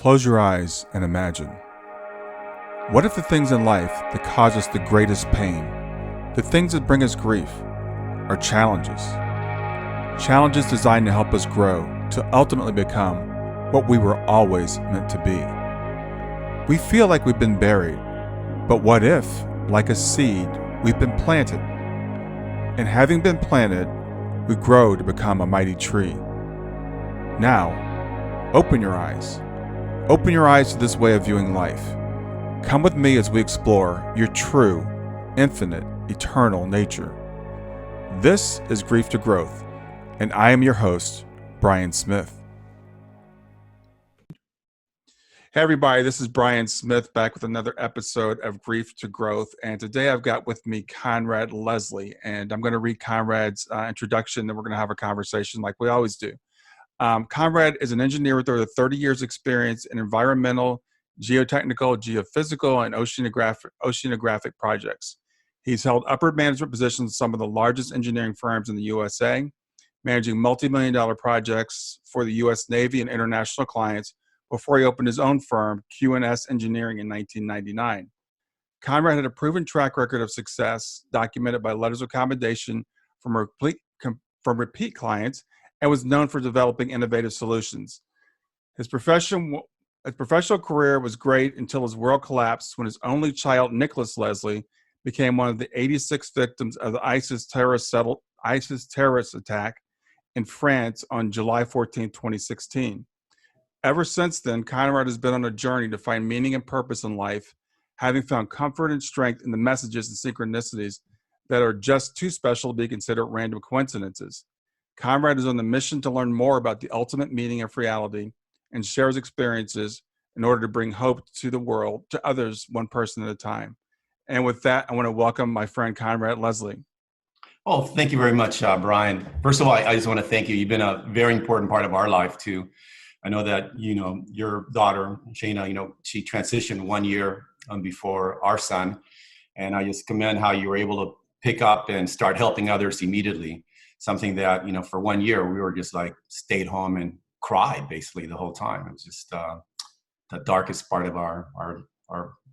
Close your eyes and imagine. What if the things in life that cause us the greatest pain, the things that bring us grief, are challenges? Challenges designed to help us grow, to ultimately become what we were always meant to be. We feel like we've been buried, but what if, like a seed, we've been planted? And having been planted, we grow to become a mighty tree. Now, open your eyes. Open your eyes to this way of viewing life. Come with me as we explore your true, infinite, eternal nature. This is Grief to Growth, and I am your host, Brian Smith. Hey everybody, this is Brian Smith back with another episode of Grief to Growth, and today I've got with me Conrad Leslie, and I'm going to read Conrad's introduction, and we're going to have a conversation like we always do. Conrad is an engineer with over 30 years experience in environmental, geotechnical, geophysical, and oceanographic projects. He's held upper management positions at some of the largest engineering firms in the USA, managing multi-million-dollar projects for the U.S. Navy and international clients before he opened his own firm, Q&S Engineering, in 1999. Conrad had a proven track record of success documented by letters of commendation from repeat clients, and was known for developing innovative solutions. His professional career was great until his world collapsed when his only child, Nicolas Leslie, became one of the 86 victims of the ISIS terrorist attack in France on July 14, 2016. Ever since then, Conrad has been on a journey to find meaning and purpose in life, having found comfort and strength in the messages and synchronicities that are just too special to be considered random coincidences. Conrad is on the mission to learn more about the ultimate meaning of reality and shares experiences in order to bring hope to the world, to others, one person at a time. And with that, I want to welcome my friend Conrad Leslie. Oh, thank you very much, Brian. First of all, I just want to thank you. You've been a very important part of our life too. I know that, your daughter, Shayna, she transitioned 1 year before our son. And I just commend how you were able to pick up and start helping others immediately. Something that, for 1 year, we were just like stayed home and cried basically the whole time. It was just the darkest part of our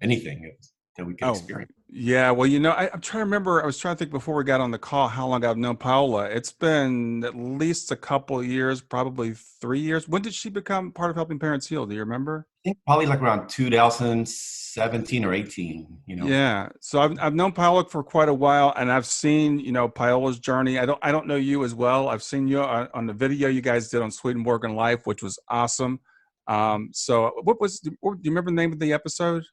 anything that we could experience. Yeah, well, I'm trying to remember. I was trying to think before we got on the call how long I've known Paola. It's been at least a couple of years, probably 3 years. When did she become part of Helping Parents Heal? Do you remember? I think probably like around 2017 or 18. Yeah, so I've known Paola for quite a while, and I've seen Paola's journey. I don't know you as well. I've seen you on the video you guys did on Swedenborg and Life, which was awesome. So do you remember the name of the episode?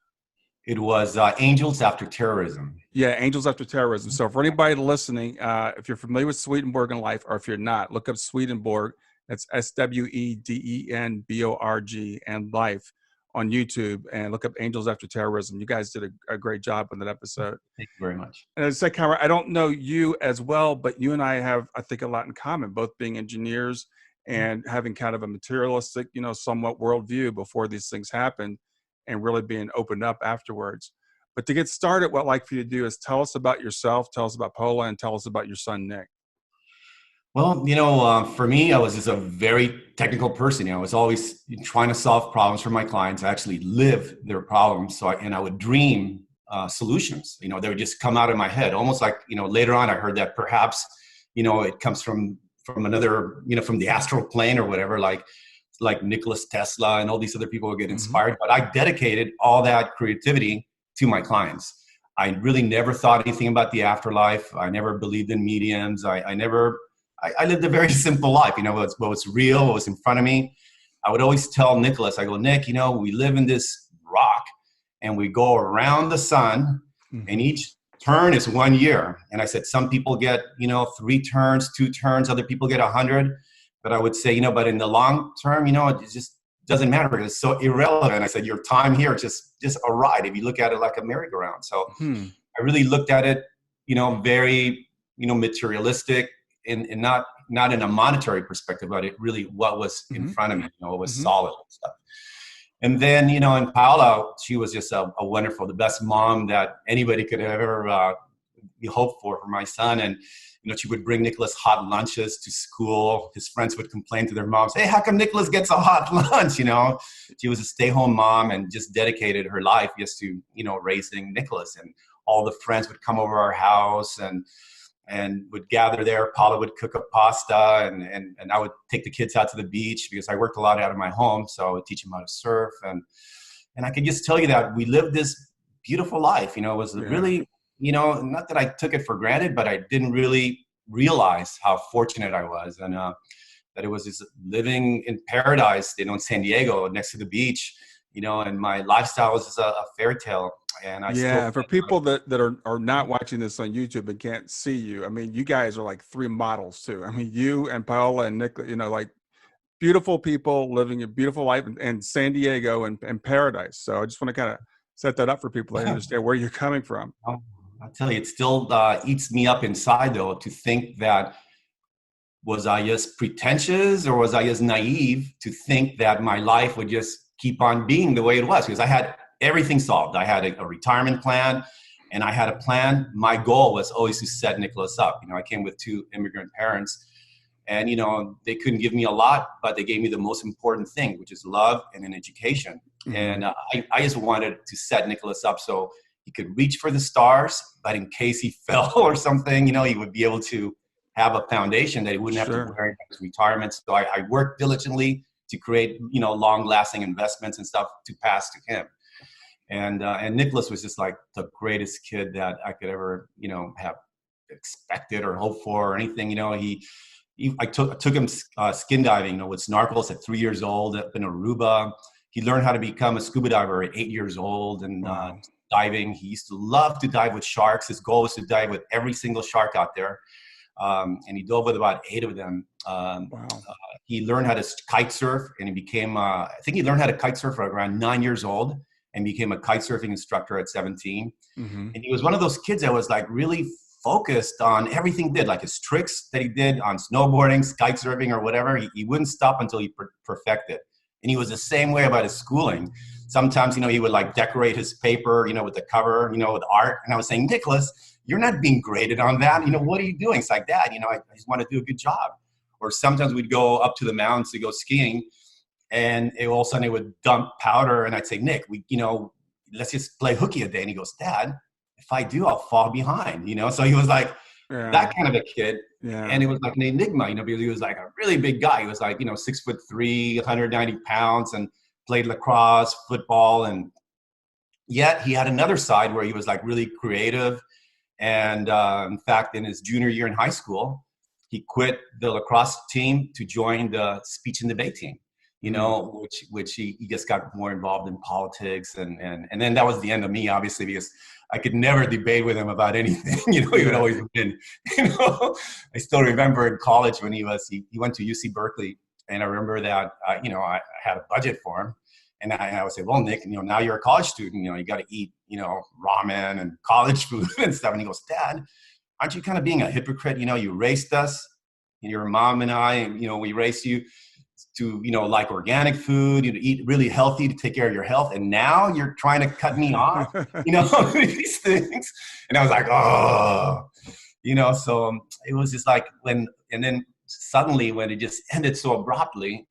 It was Angels After Terrorism. Yeah, Angels After Terrorism. So for anybody listening, if you're familiar with Swedenborg and Life, or if you're not, look up Swedenborg. That's Swedenborg and Life on YouTube, and look up Angels After Terrorism. You guys did a great job on that episode. Thank you very much. And as I said, Conrad, I don't know you as well, but you and I have, I think, a lot in common, both being engineers and having kind of a materialistic, somewhat worldview before these things happen, and really being opened up afterwards. But to get started, what I'd like for you to do is tell us about yourself, tell us about Paola, and tell us about your son, Nick. Well, for me, I was just a very technical person. I was always trying to solve problems for my clients. I actually live their problems. I would dream solutions. They would just come out of my head, almost like, later on I heard that perhaps, it comes from another, from the astral plane or whatever, like Nicolas Tesla and all these other people would get inspired. But I dedicated all that creativity to my clients. I really never thought anything about the afterlife. I never believed in mediums. I lived a very simple life. What was real, what was in front of me. I would always tell Nicolas, I go, Nick, we live in this rock and we go around the sun, and each turn is 1 year. And I said, some people get, 3 turns, 2 turns, other people get 100. But I would say, but in the long term, it just doesn't matter because it's so irrelevant. I said, your time here is just a ride if you look at it like a merry-go-round. So I really looked at it, very, materialistic and not in a monetary perspective, but it really what was in front of me, what was solid and stuff. And then, and Paola, she was just a wonderful, the best mom that anybody could ever hope for my son. And She would bring Nicolas hot lunches to school. His friends would complain to their moms, hey, how come Nicolas gets a hot lunch? She was a stay-home mom and just dedicated her life just to, raising Nicolas. And all the friends would come over our house and would gather there. Paula would cook up pasta and I would take the kids out to the beach because I worked a lot out of my home. So I would teach them how to surf. And I can just tell you that we lived this beautiful life. It was really, not that I took it for granted, but I didn't really realize how fortunate I was. And that it was just living in paradise, in San Diego next to the beach, and my lifestyle was just a fairy tale. And for people that are not watching this on YouTube and can't see you, I mean, you guys are like three models too. I mean, you and Paola and Nicolas, like beautiful people living a beautiful life in San Diego and paradise. So I just want to kind of set that up for people to understand where you're coming from. I'll tell you, it still eats me up inside, though, to think that, was I just pretentious or was I just naive to think that my life would just keep on being the way it was? Because I had everything solved. I had a retirement plan and I had a plan. My goal was always to set Nicolas up. I came with two immigrant parents and, they couldn't give me a lot, but they gave me the most important thing, which is love and an education. Mm-hmm. And I just wanted to set Nicolas up so he could reach for the stars, but in case he fell or something, he would be able to have a foundation that he wouldn't have to worry about his retirement. So I worked diligently to create, long-lasting investments and stuff to pass to him. And Nicolas was just like the greatest kid that I could ever, have expected or hoped for or anything. I took him skin diving, with snorkels at 3 years old up in Aruba. He learned how to become a scuba diver at 8 years old and diving. He used to love to dive with sharks. His goal was to dive with every single shark out there. And he dove with about 8 of them. He learned how to kite surf and he became, I think he learned how to kite surf at around 9 years old and became a kite surfing instructor at 17. Mm-hmm. And he was one of those kids that was like really focused on everything he did, like his tricks that he did on snowboarding, kite surfing or whatever. He wouldn't stop until he perfected. And he was the same way about his schooling. Sometimes, he would like decorate his paper, with the cover, with art. And I was saying, Nicolas, you're not being graded on that. What are you doing? It's like, Dad, I just want to do a good job. Or sometimes we'd go up to the mountains to go skiing and all of a sudden it would dump powder. And I'd say, Nick, let's just play hooky a day. And he goes, Dad, if I do, I'll fall behind, So he was like that kind of a kid. Yeah. And it was like an enigma, because he was like a really big guy. He was like, 6'3", 190 pounds and played lacrosse, football. And yet he had another side where he was like really creative. And in fact, in his junior year in high school, he quit the lacrosse team to join the speech and debate team, which he just got more involved in politics. And then that was the end of me, obviously, because I could never debate with him about anything. He would always win. I still remember in college when he went to UC Berkeley. And I remember that, I had a budget for him. And I would say, well, Nick, now you're a college student, you got to eat, ramen and college food and stuff. And he goes, Dad, aren't you kind of being a hypocrite? You raised us, your mom and I, and, we raised you to, like organic food, eat really healthy to take care of your health. And now you're trying to cut me off, these things. And I was like, oh, so it was just like and then suddenly when it just ended so abruptly,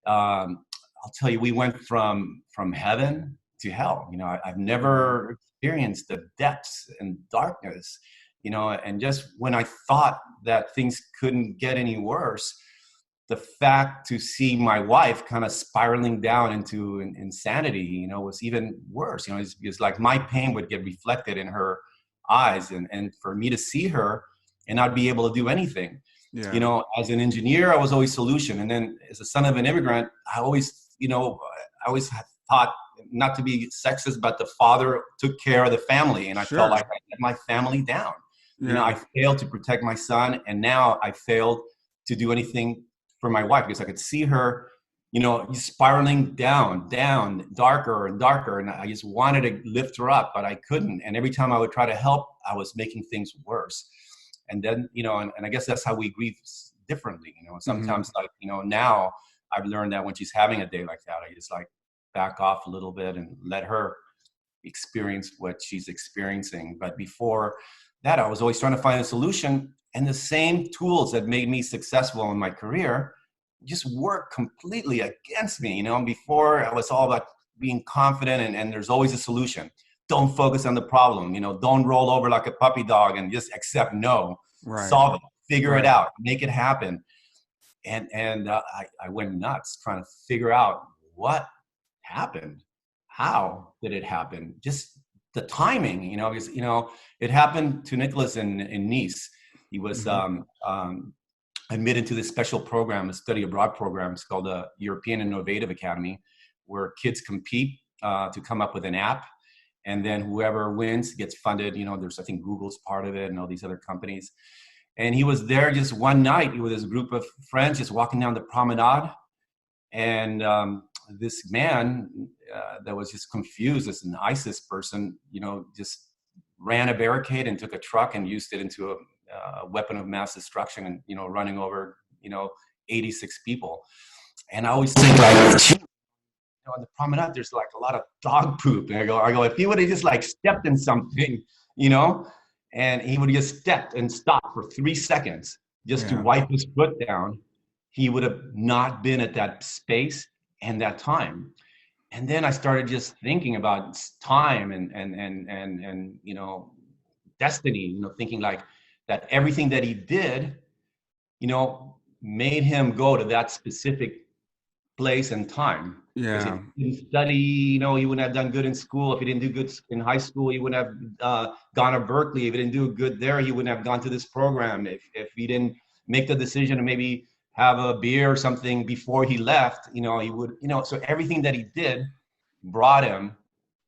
I'll tell you, we went from heaven to hell. I've never experienced the depths and darkness, and just when I thought that things couldn't get any worse, the fact to see my wife kind of spiraling down into insanity, was even worse. It's like my pain would get reflected in her eyes, and for me to see her and not be able to do anything. Yeah. As an engineer, I was always solution, and then as a son of an immigrant, I always thought, not to be sexist, but the father took care of the family, and I felt like I let my family down. Yeah. I failed to protect my son, and now I failed to do anything for my wife because I could see her, spiraling down, darker and darker, and I just wanted to lift her up, but I couldn't. And every time I would try to help, I was making things worse. And then, and I guess that's how we grieve differently. Sometimes, now I've learned that when she's having a day like that, I just like back off a little bit and let her experience what she's experiencing. But before, that. I was always trying to find a solution, and the same tools that made me successful in my career just work completely against me. And before I was all about being confident and there's always a solution. Don't focus on the problem. Don't roll over like a puppy dog and just accept no. Right. Solve it, figure it Right. out, make it happen. And I went nuts trying to figure out what happened. How did it happen? Just the timing, because, it happened to Nicolas in Nice. He was admitted to this special program, a study abroad program. It's called the European Innovative Academy, where kids compete to come up with an app. And then whoever wins gets funded. There's, I think Google's part of it and all these other companies. And he was there just one night with his group of friends, just walking down the promenade. And this man that was just confused as an ISIS person, just ran a barricade and took a truck and used it into a weapon of mass destruction and, running over, 86 people. And I always think like, on the promenade, there's like a lot of dog poop. And I go, if he would have just like stepped in something, and he would have just stepped and stopped for 3 seconds just to wipe his foot down, he would have not been at that space and that time. And then I started just thinking about time and destiny, thinking like that everything that he did, made him go to that specific place and time. Because if he didn't study, he wouldn't have done good in school. If he didn't do good in high school, he wouldn't have gone to Berkeley. If he didn't do good there, he wouldn't have gone to this program. If he didn't make the decision to maybe have a beer or something before he left, he would, so everything that he did brought him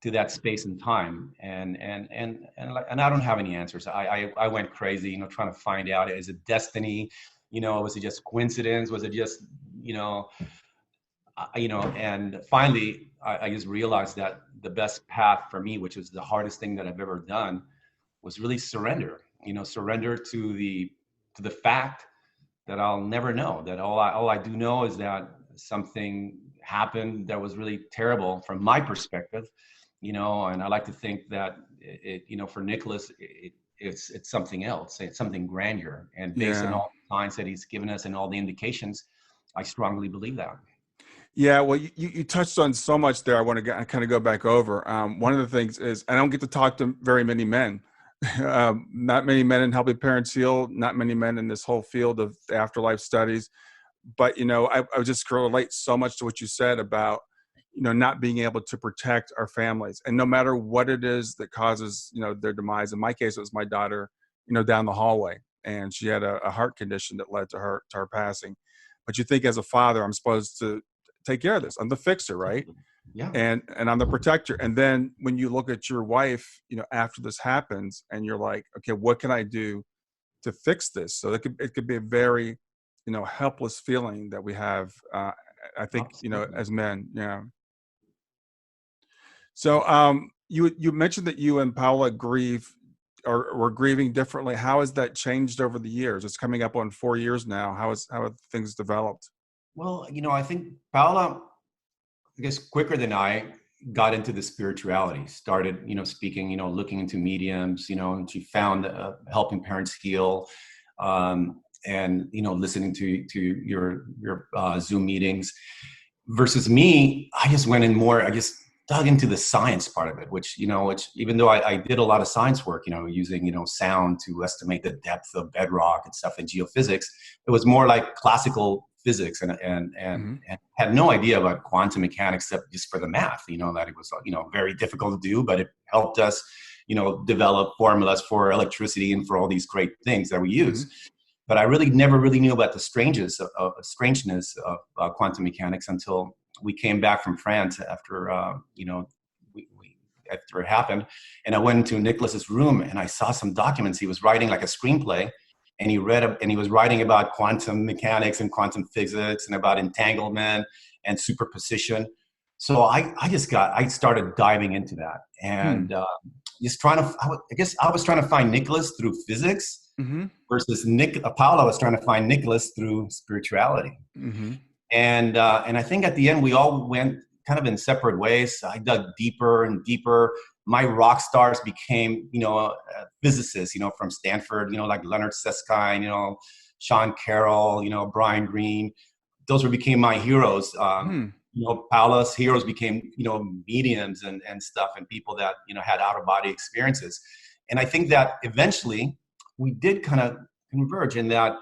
to that space and time. And I don't have any answers. I went crazy, trying to find out, is it destiny? Was it just coincidence? Was it just, and finally, I just realized that the best path for me, which was the hardest thing that I've ever done, was really surrender. Surrender to the fact that I'll never know. That all I do know is that something happened that was really terrible from my perspective. And I like to think that it for Nicolas, it's something else. It's something grander, and based on all the signs that he's given us and all the indications, I strongly believe that. Yeah, well, you touched on so much there. I want to kind of go back over. One of the things is I don't get to talk to very many men. Not many men in helping parents heal. Not many men in this whole field of afterlife studies. But I just relate so much to what you said about not being able to protect our families, and no matter what it is that causes their demise. In my case, it was my daughter, down the hallway, and she had a heart condition that led to her passing. But you think as a father, I'm supposed to take care of this. I'm the fixer, right? Yeah. And I'm the protector. And then when you look at your wife, after this happens, and you're like, okay, what can I do to fix this? So it could be a very, helpless feeling that we have. I think, as men. Yeah. So you mentioned that you and Paola grieve or were grieving differently. How has that changed over the years? It's coming up on 4 years now. How have things developed? Well, I think Paola, I guess quicker than I, got into the spirituality, started, speaking, looking into mediums, and she found helping parents heal, and, listening to your Zoom meetings. Versus me, I just went in more, I just dug into the science part of it, which even though I did a lot of science work, using, sound to estimate the depth of bedrock and stuff in geophysics, it was more like classical physics and had no idea about quantum mechanics except just for the math, that it was, very difficult to do, but it helped us, develop formulas for electricity and for all these great things that we use. But I really never really knew about the strangeness of quantum mechanics until we came back from France after, after it happened. And I went into Nicolas's room and I saw some documents. He was writing like a screenplay, and he was writing about quantum mechanics and quantum physics and about entanglement and superposition. So I started diving into that and just I was trying to find Nicolas through physics versus Paolo was trying to find Nicolas through spirituality. And I think at the end we all went kind of in separate ways. I dug deeper and deeper. My rock stars became, physicists, from Stanford, like Leonard Susskind, Sean Carroll, Brian Greene. Those became my heroes. Paola's heroes became, mediums and stuff, and people that, had out of body experiences. And I think that eventually we did kind of converge in that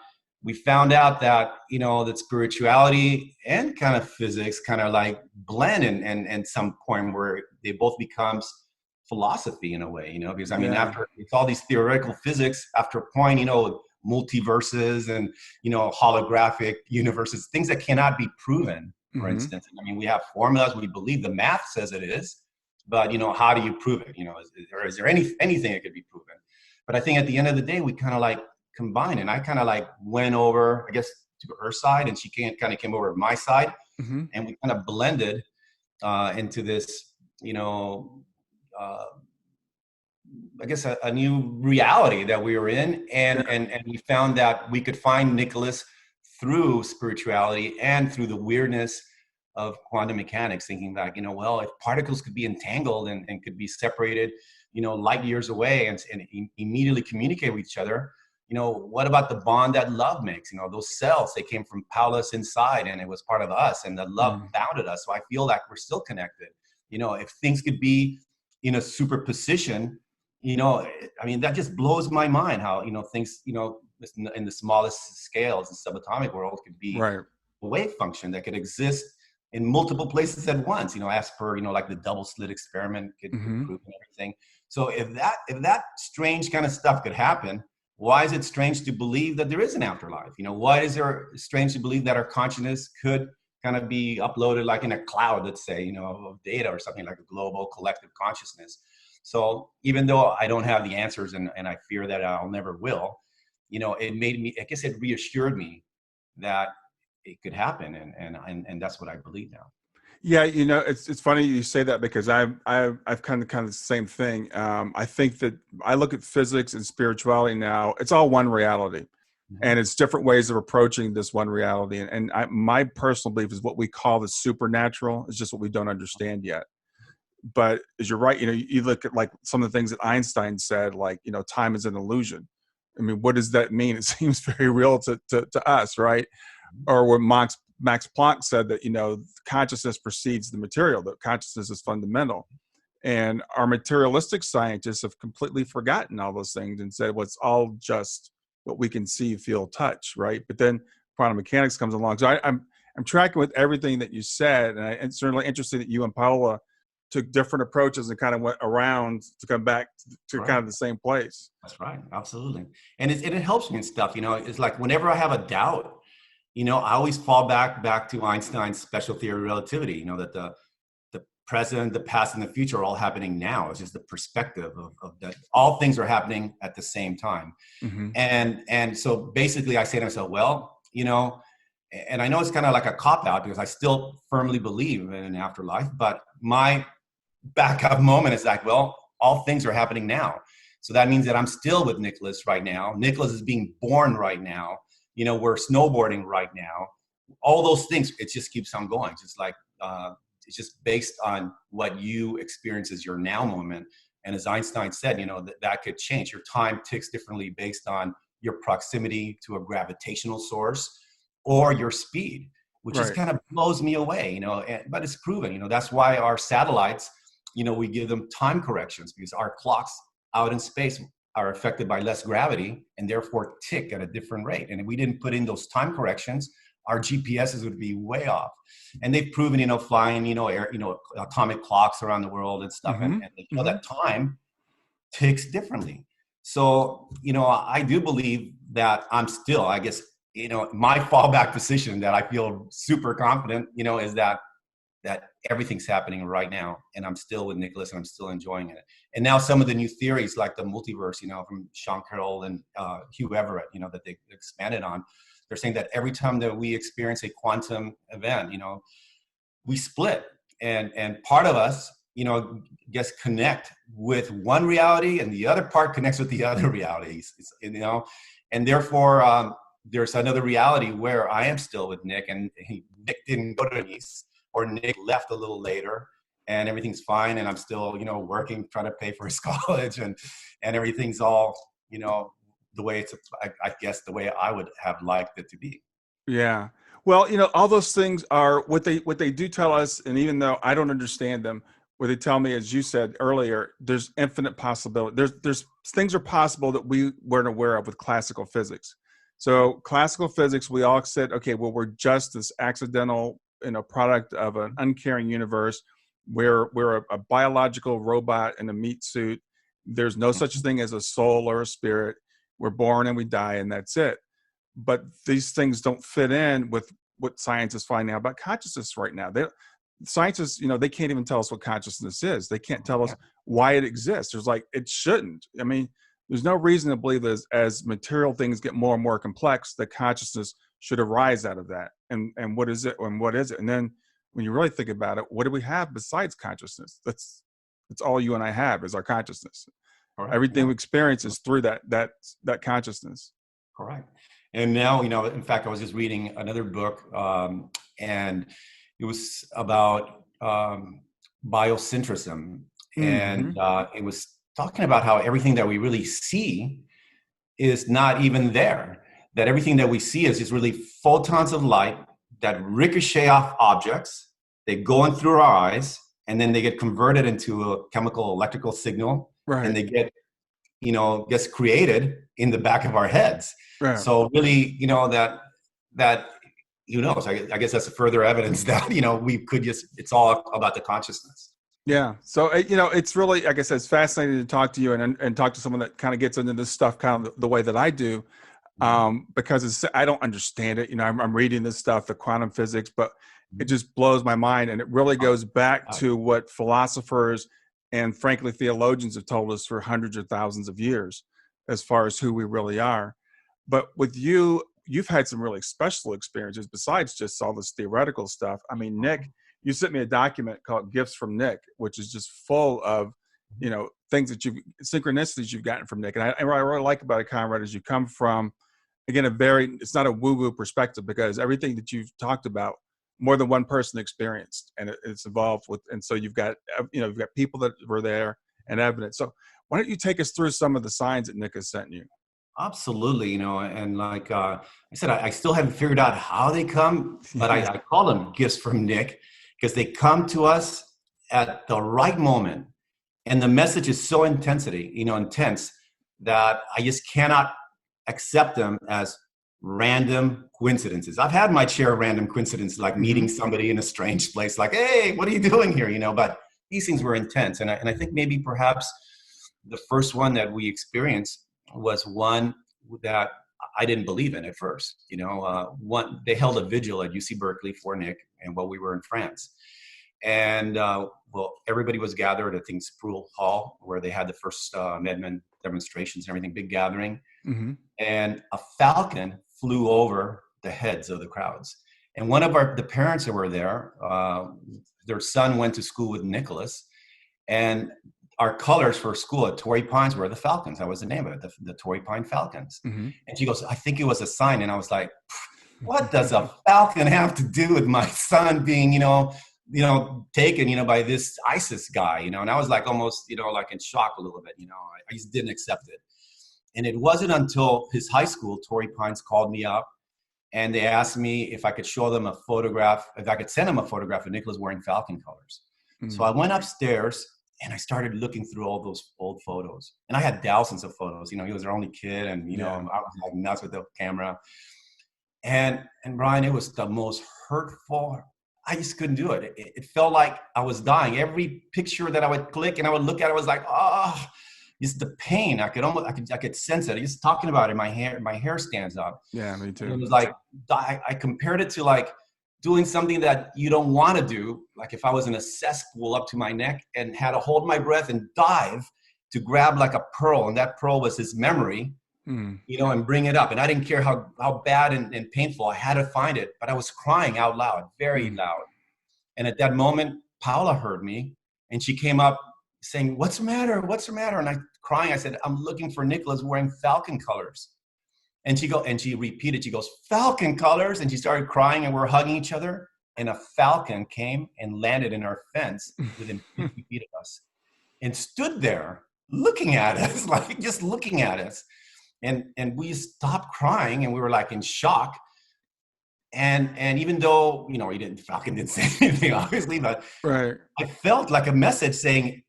we found out that, that spirituality and kind of physics kind of like blend and some point where they both becomes philosophy in a way, because I mean, after it's all these theoretical physics, after a point, multiverses and, holographic universes, things that cannot be proven, for instance. I mean, we have formulas, we believe the math says it is, but, how do you prove it? Is there anything that could be proven? But I think at the end of the day, we kind of like combined, and I kind of like went over, I guess, to her side, and she kind of came over to my side, and we kind of blended into this, I guess a new reality that we were in, and we found that we could find Nicolas through spirituality and through the weirdness of quantum mechanics, thinking that, well, if particles could be entangled and could be separated, light years away and immediately communicate with each other, what about the bond that love makes? Those cells, they came from Paola's inside, and it was part of us, and the love bounded us. So I feel like we're still connected. If things could be in a superposition, I mean, that just blows my mind how, things, in the smallest scales, the subatomic world could be a wave function that could exist in multiple places at once, as per, like the double slit experiment could prove and everything. So if that strange kind of stuff could happen, why is it strange to believe that there is an afterlife? Why is there strange to believe that our consciousness could kind of be uploaded like in a cloud, let's say, of data or something like a global collective consciousness? So even though I don't have the answers and I fear that I'll never will, it made me, I guess it reassured me that it could happen. And that's what I believe now. Yeah, it's funny you say that, because I've kind of the same thing. I think that I look at physics and spirituality now; it's all one reality, and it's different ways of approaching this one reality. And my personal belief is what we call the supernatural is just what we don't understand yet. But as you're right, you look at like some of the things that Einstein said, like time is an illusion. I mean, what does that mean? It seems very real to us, right? Or what Max Planck said, that consciousness precedes the material, that consciousness is fundamental, and our materialistic scientists have completely forgotten all those things and said, well, it's all just what we can see, feel, touch, right? But then quantum mechanics comes along. So I'm tracking with everything that you said, and it's certainly interesting that you and Paola took different approaches and kind of went around to come back to kind of the same place. That's right, absolutely. And it helps me in stuff. It's like whenever I have a doubt, I always fall back to Einstein's special theory of relativity, that the present, the past, and the future are all happening now. It's just the perspective of that all things are happening at the same time. And so basically I say to myself, well, and I know it's kind of like a cop-out because I still firmly believe in an afterlife, but my backup moment is like, well, all things are happening now. So that means that I'm still with Nicolas right now. Nicolas is being born right now. We're snowboarding right now. All those things, it just keeps on going. Just like, it's just based on what you experience as your now moment. And as Einstein said, that could change. Your time ticks differently based on your proximity to a gravitational source or your speed, which just kind of blows me away, but it's proven, that's why our satellites, we give them time corrections because our clocks out in space are affected by less gravity and therefore tick at a different rate. And if we didn't put in those time corrections, our GPSs would be way off. And they've proven, flying, atomic clocks around the world and stuff. And they know that time ticks differently. So, I do believe that I'm still, I guess, my fallback position that I feel super confident, is that everything's happening right now, and I'm still with Nicolas, and I'm still enjoying it. And now some of the new theories, like the multiverse, from Sean Carroll and Hugh Everett, that they expanded on, they're saying that every time that we experience a quantum event, we split, and part of us, gets connect with one reality, and the other part connects with the other realities, and therefore there's another reality where I am still with Nick, and Nick didn't go to Nice. or Nick left a little later and everything's fine. And I'm still, working, trying to pay for his college and everything's all, the way I guess the way I would have liked it to be. Yeah. Well, all those things are what they do tell us, and even though I don't understand them, what they tell me, as you said earlier, there's infinite possibility. There's things are possible that we weren't aware of with classical physics. So classical physics, we all said, okay, well, we're just this accidental, product of an uncaring universe. We're a biological robot in a meat suit. There's no such thing as a soul or a spirit. We're born and we die, and that's it. But these things don't fit in with what science is finding out about consciousness right now. Scientists, they can't even tell us what consciousness is. They can't tell us why it exists. There's it shouldn't. I mean, there's no reason to believe that as material things get more and more complex, that consciousness should arise out of that. And what is it? And what is it? And then when you really think about it, what do we have besides consciousness? That's all you and I have is our consciousness. Right. Everything we experience is through that consciousness. Correct. And now, in fact, I was just reading another book, and it was about biocentrism. And it was talking about how everything that we really see is not even there, that everything that we see is just really photons of light that ricochet off objects. They go in through our eyes, and then they get converted into a chemical electrical signal, right. And they gets created in the back of our heads. Right. So really, that who knows? I guess that's further evidence that we could it's all about the consciousness. Yeah. So it's really, like I said, it's fascinating to talk to you and talk to someone that kind of gets into this stuff kind of the way that I do, because I don't understand it. I'm reading this stuff, the quantum physics, but it just blows my mind, and it really goes back to what philosophers and frankly theologians have told us for hundreds of thousands of years, as far as who we really are. But with you've had some really special experiences besides just all this theoretical stuff. I mean, Nick, you sent me a document called Gifts from Nick, which is just full of, things that synchronicities you've gotten from Nick. And what I really like about it, Conrad, is you come from, again, it's not a woo-woo perspective, because everything that you've talked about, more than one person experienced, and it's involved with, and so you've got people that were there and evidence. So why don't you take us through some of the signs that Nick has sent you? Absolutely. And like I said, I still haven't figured out how they come, but I call them gifts from Nick, because they come to us at the right moment. And the message is so intense that I just cannot accept them as random coincidences. I've had my share of random coincidences, like meeting somebody in a strange place, like, hey, what are you doing here? But these things were intense. And I think maybe perhaps the first one that we experienced was one that I didn't believe in at first. They held a vigil at UC Berkeley for Nick, and while we were in France. And everybody was gathered at Sproul Hall, where they had the first amendment demonstrations and everything, big gathering. And a Falcon flew over the heads of the crowds. And one of the parents that were there, their son went to school with Nicolas, and our colors for school at Torrey Pines were the Falcons. That was the name of it, the Torrey Pine Falcons. And she goes, I think it was a sign. And I was like, what does a Falcon have to do with my son being, taken, by this ISIS guy, and I was like, almost, like in shock a little bit, I just didn't accept it. And it wasn't until his high school, Torrey Pines, called me up, and they asked me if I could show them a photograph, if I could send them a photograph of Nicolas wearing Falcon colors. So I went upstairs and I started looking through all those old photos, and I had thousands of photos. He was their only kid, and I was like nuts with the camera. And Brian, it was the most hurtful. I just couldn't do it. It felt like I was dying. Every picture that I would click and I would look at, it was like, just the pain. I could sense it. Just talking about it, my hair stands up. Yeah, me too. And it was like, I compared it to like doing something that you don't want to do. Like if I was in a cesspool up to my neck and had to hold my breath and dive to grab like a pearl, and that pearl was his memory, and bring it up. And I didn't care how bad and painful. I had to find it, but I was crying out loud, very loud. And at that moment, Paola heard me, and she came up saying, what's the matter? What's the matter? And I said, I'm looking for Nicolas wearing Falcon colors. And she repeated, she goes, Falcon colors. And she started crying, and we're hugging each other. and a Falcon came and landed in our fence within 50 feet of us and stood there looking at us, like just looking at us. And we stopped crying and we were like in shock. And even though, Falcon didn't say anything, obviously, but Right. I felt like a message saying,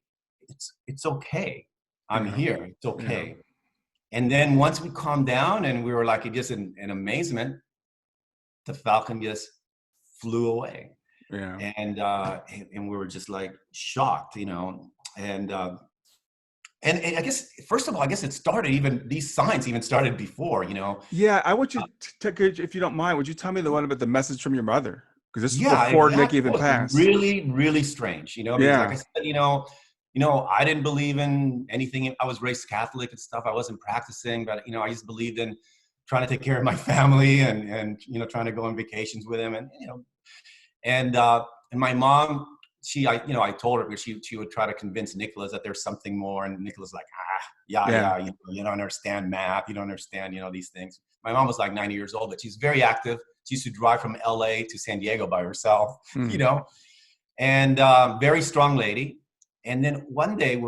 it's okay. I'm Yeah. here. It's Yeah. okay. And then once we calmed down and we were like just in amazement, the Falcon just flew away. Yeah. And we were just like shocked, and I guess, first of all, I guess these signs even started before, Yeah. I want you to, if you don't mind, would you tell me the one about the message from your mother? Because this is Yeah, before Nick exactly. even It was passed. really, really strange, because like I Yeah. said, I didn't believe in anything. I was raised Catholic and stuff. I wasn't practicing, but, I just believed in trying to take care of my family and trying to go on vacations with him. And my mom, I told her, because she would try to convince Nicolas that there's something more. And Nicolas like, Yeah. you don't understand math. You don't understand, these things. My mom was like 90 years old, but she's very active. She used to drive from LA to San Diego by herself, Mm. and very strong lady. And then one day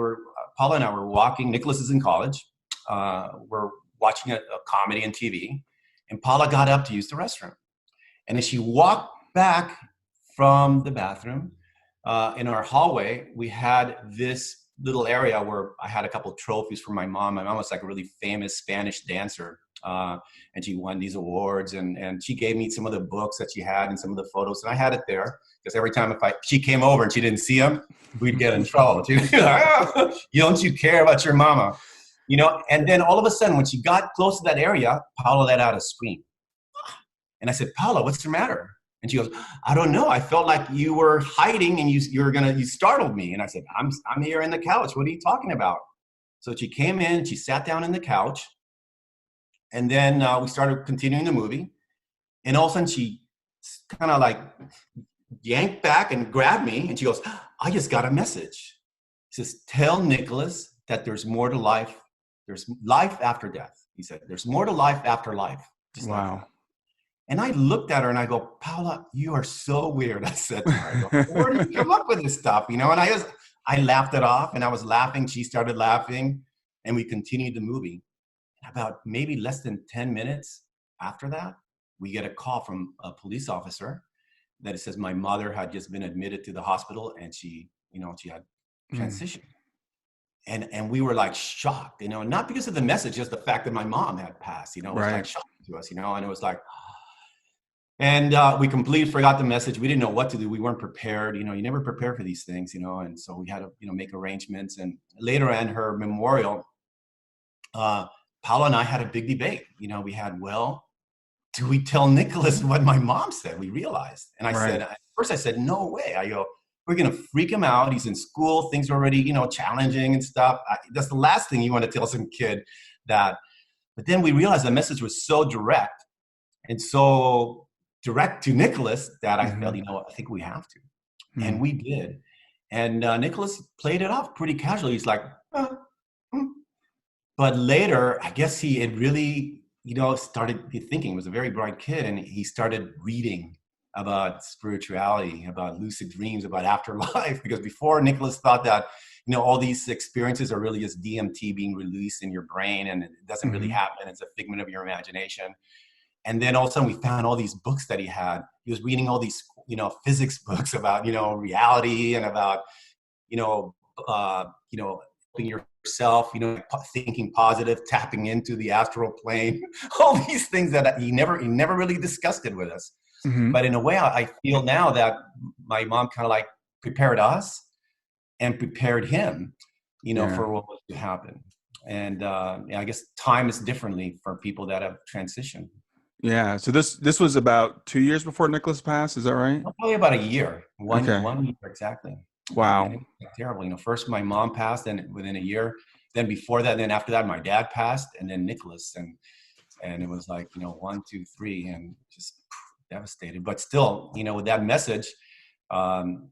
Paula and I were walking. Nicolas is in college. We're watching a comedy on TV, and Paula got up to use the restroom. And as she walked back from the bathroom, in our hallway, we had this little area where I had a couple of trophies for my mom. My mom was like a really famous Spanish dancer, and she won these awards. And she gave me some of the books that she had and some of the photos, and I had it there because every time she came over and she didn't see them, we'd get in trouble. Don't you care about your mama? And then all of a sudden, when she got close to that area, Paula let out a scream. And I said, Paula, what's the matter? And she goes, I don't know. I felt like you were hiding and you startled me. And I said, I'm here in the couch. What are you talking about? So she came in, she sat down in the couch, and then we started continuing the movie. And all of a sudden she kind of like yanked back and grabbed me. And she goes, I just got a message. She says, tell Nicolas that there's more to life. There's life after death. He said, there's more to life after life. Just Wow. like that. And I looked at her and I go, Paula, you are so weird. I said to her, I go, where do you come up with this stuff? And I laughed it off, and I was laughing. She started laughing, and we continued the movie. About maybe less than 10 minutes after that, we get a call from a police officer that it says my mother had just been admitted to the hospital, and she had transitioned. And we were like shocked, not because of the message, just the fact that my mom had passed, it was Right. like shocking to us, and it was like, and we completely forgot the message. We didn't know what to do. We weren't prepared. You never prepare for these things, and so we had to, make arrangements. And later on her memorial, Paula and I had a big debate. We had, do we tell Nicolas what my mom said? We realized. And I said, at first I said, no way. I go, we're going to freak him out. He's in school. Things are already, challenging and stuff. That's the last thing you want to tell some kid that. But then we realized the message was so direct and so direct to Nicolas that I felt, I think we have to. And we did. And Nicolas played it off pretty casually. He's like, But later, I guess he had really, started thinking. He was a very bright kid, and he started reading about spirituality, about lucid dreams, about afterlife. Because before, Nicolas thought that, all these experiences are really just DMT being released in your brain, and it doesn't really happen. It's a figment of your imagination. And then all of a sudden we found all these books that he had. He was reading all these, physics books about, reality and about, helping yourself, thinking positive, tapping into the astral plane, all these things that he never really discussed it with us. But in a way, I feel now that my mom kind of like prepared us and prepared him, for what was to happen. And I guess time is differently for people that have transitioned. Yeah. So this was about 2 years before Nicolas passed. Is that right? Probably about a year. One year exactly. Wow. And it was terrible. First my mom passed, and within a year. Then before that, then after that, my dad passed, and then Nicolas, and it was like 1, 2, 3, and just devastated. But still, with that message, and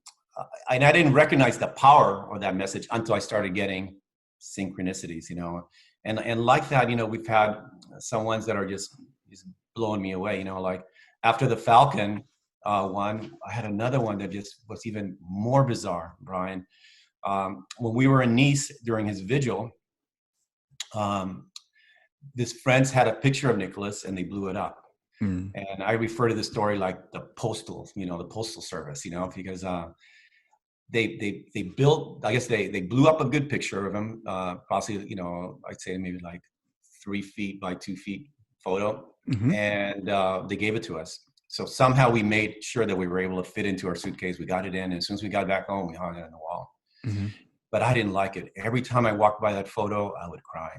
I didn't recognize the power of that message until I started getting synchronicities. And like that, we've had some ones that are just blowing me away. Like after the Falcon, one. I had another one that just was even more bizarre, Brian. When we were in Nice during his vigil, his friends had a picture of Nicolas and they blew it up. Mm. And I refer to the story like the postal service, because they built, I guess they blew up a good picture of him, possibly, I'd say maybe like 3 feet by 2 feet photo. Mm-hmm. And they gave it to us. So somehow we made sure that we were able to fit into our suitcase. We got it in, and as soon as we got back home, we hung it on the wall. Mm-hmm. But I didn't like it. Every time I walked by that photo, I would cry.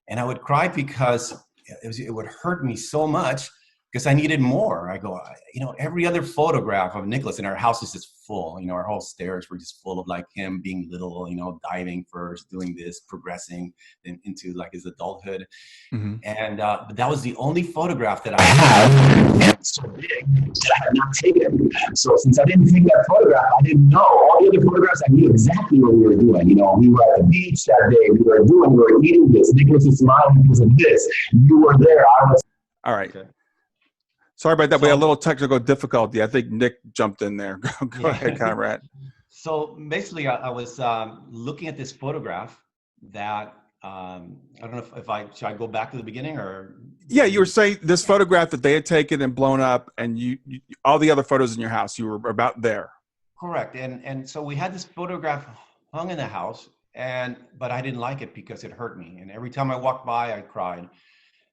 And I would cry because it would hurt me so much because I needed more. I go, every other photograph of Nicolas in our house is just full. Our whole stairs were just full of like him being little, diving first, doing this, progressing then into like his adulthood. Mm-hmm. And but that was the only photograph that I had. And so big that I had not taken. So since I didn't take that photograph, I didn't know. All the other photographs, I knew exactly what we were doing. We were at the beach that day. We were eating this. Nicolas was smiling because of this. You were there. I was. All right. Okay. Sorry about that. We had a little technical difficulty. I think Nick jumped in there. Go ahead, Conrad. So basically, I was looking at this photograph that I don't know if should I go back to the beginning or? Yeah, you were saying this photograph that they had taken and blown up, and you all the other photos in your house, you were about there. Correct, and so we had this photograph hung in the house, but I didn't like it because it hurt me, and every time I walked by, I cried.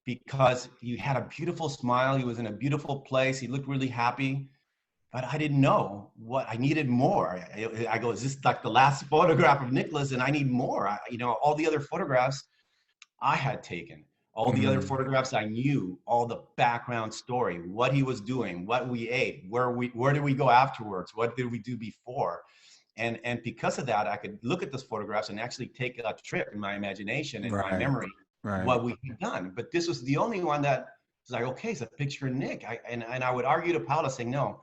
Because he had a beautiful smile. He was in a beautiful place. He looked really happy, but I didn't know what I needed more. I go, is this like the last photograph of Nicolas and I need more? All the other photographs I had taken, all the other photographs I knew, all the background story, what he was doing, what we ate, where did we go afterwards? What did we do before? And because of that, I could look at those photographs and actually take a trip in my imagination and my memory. Right. What we had done, but this was the only one that was like, okay, it's a picture of Nick. And I would argue to Paola saying, no,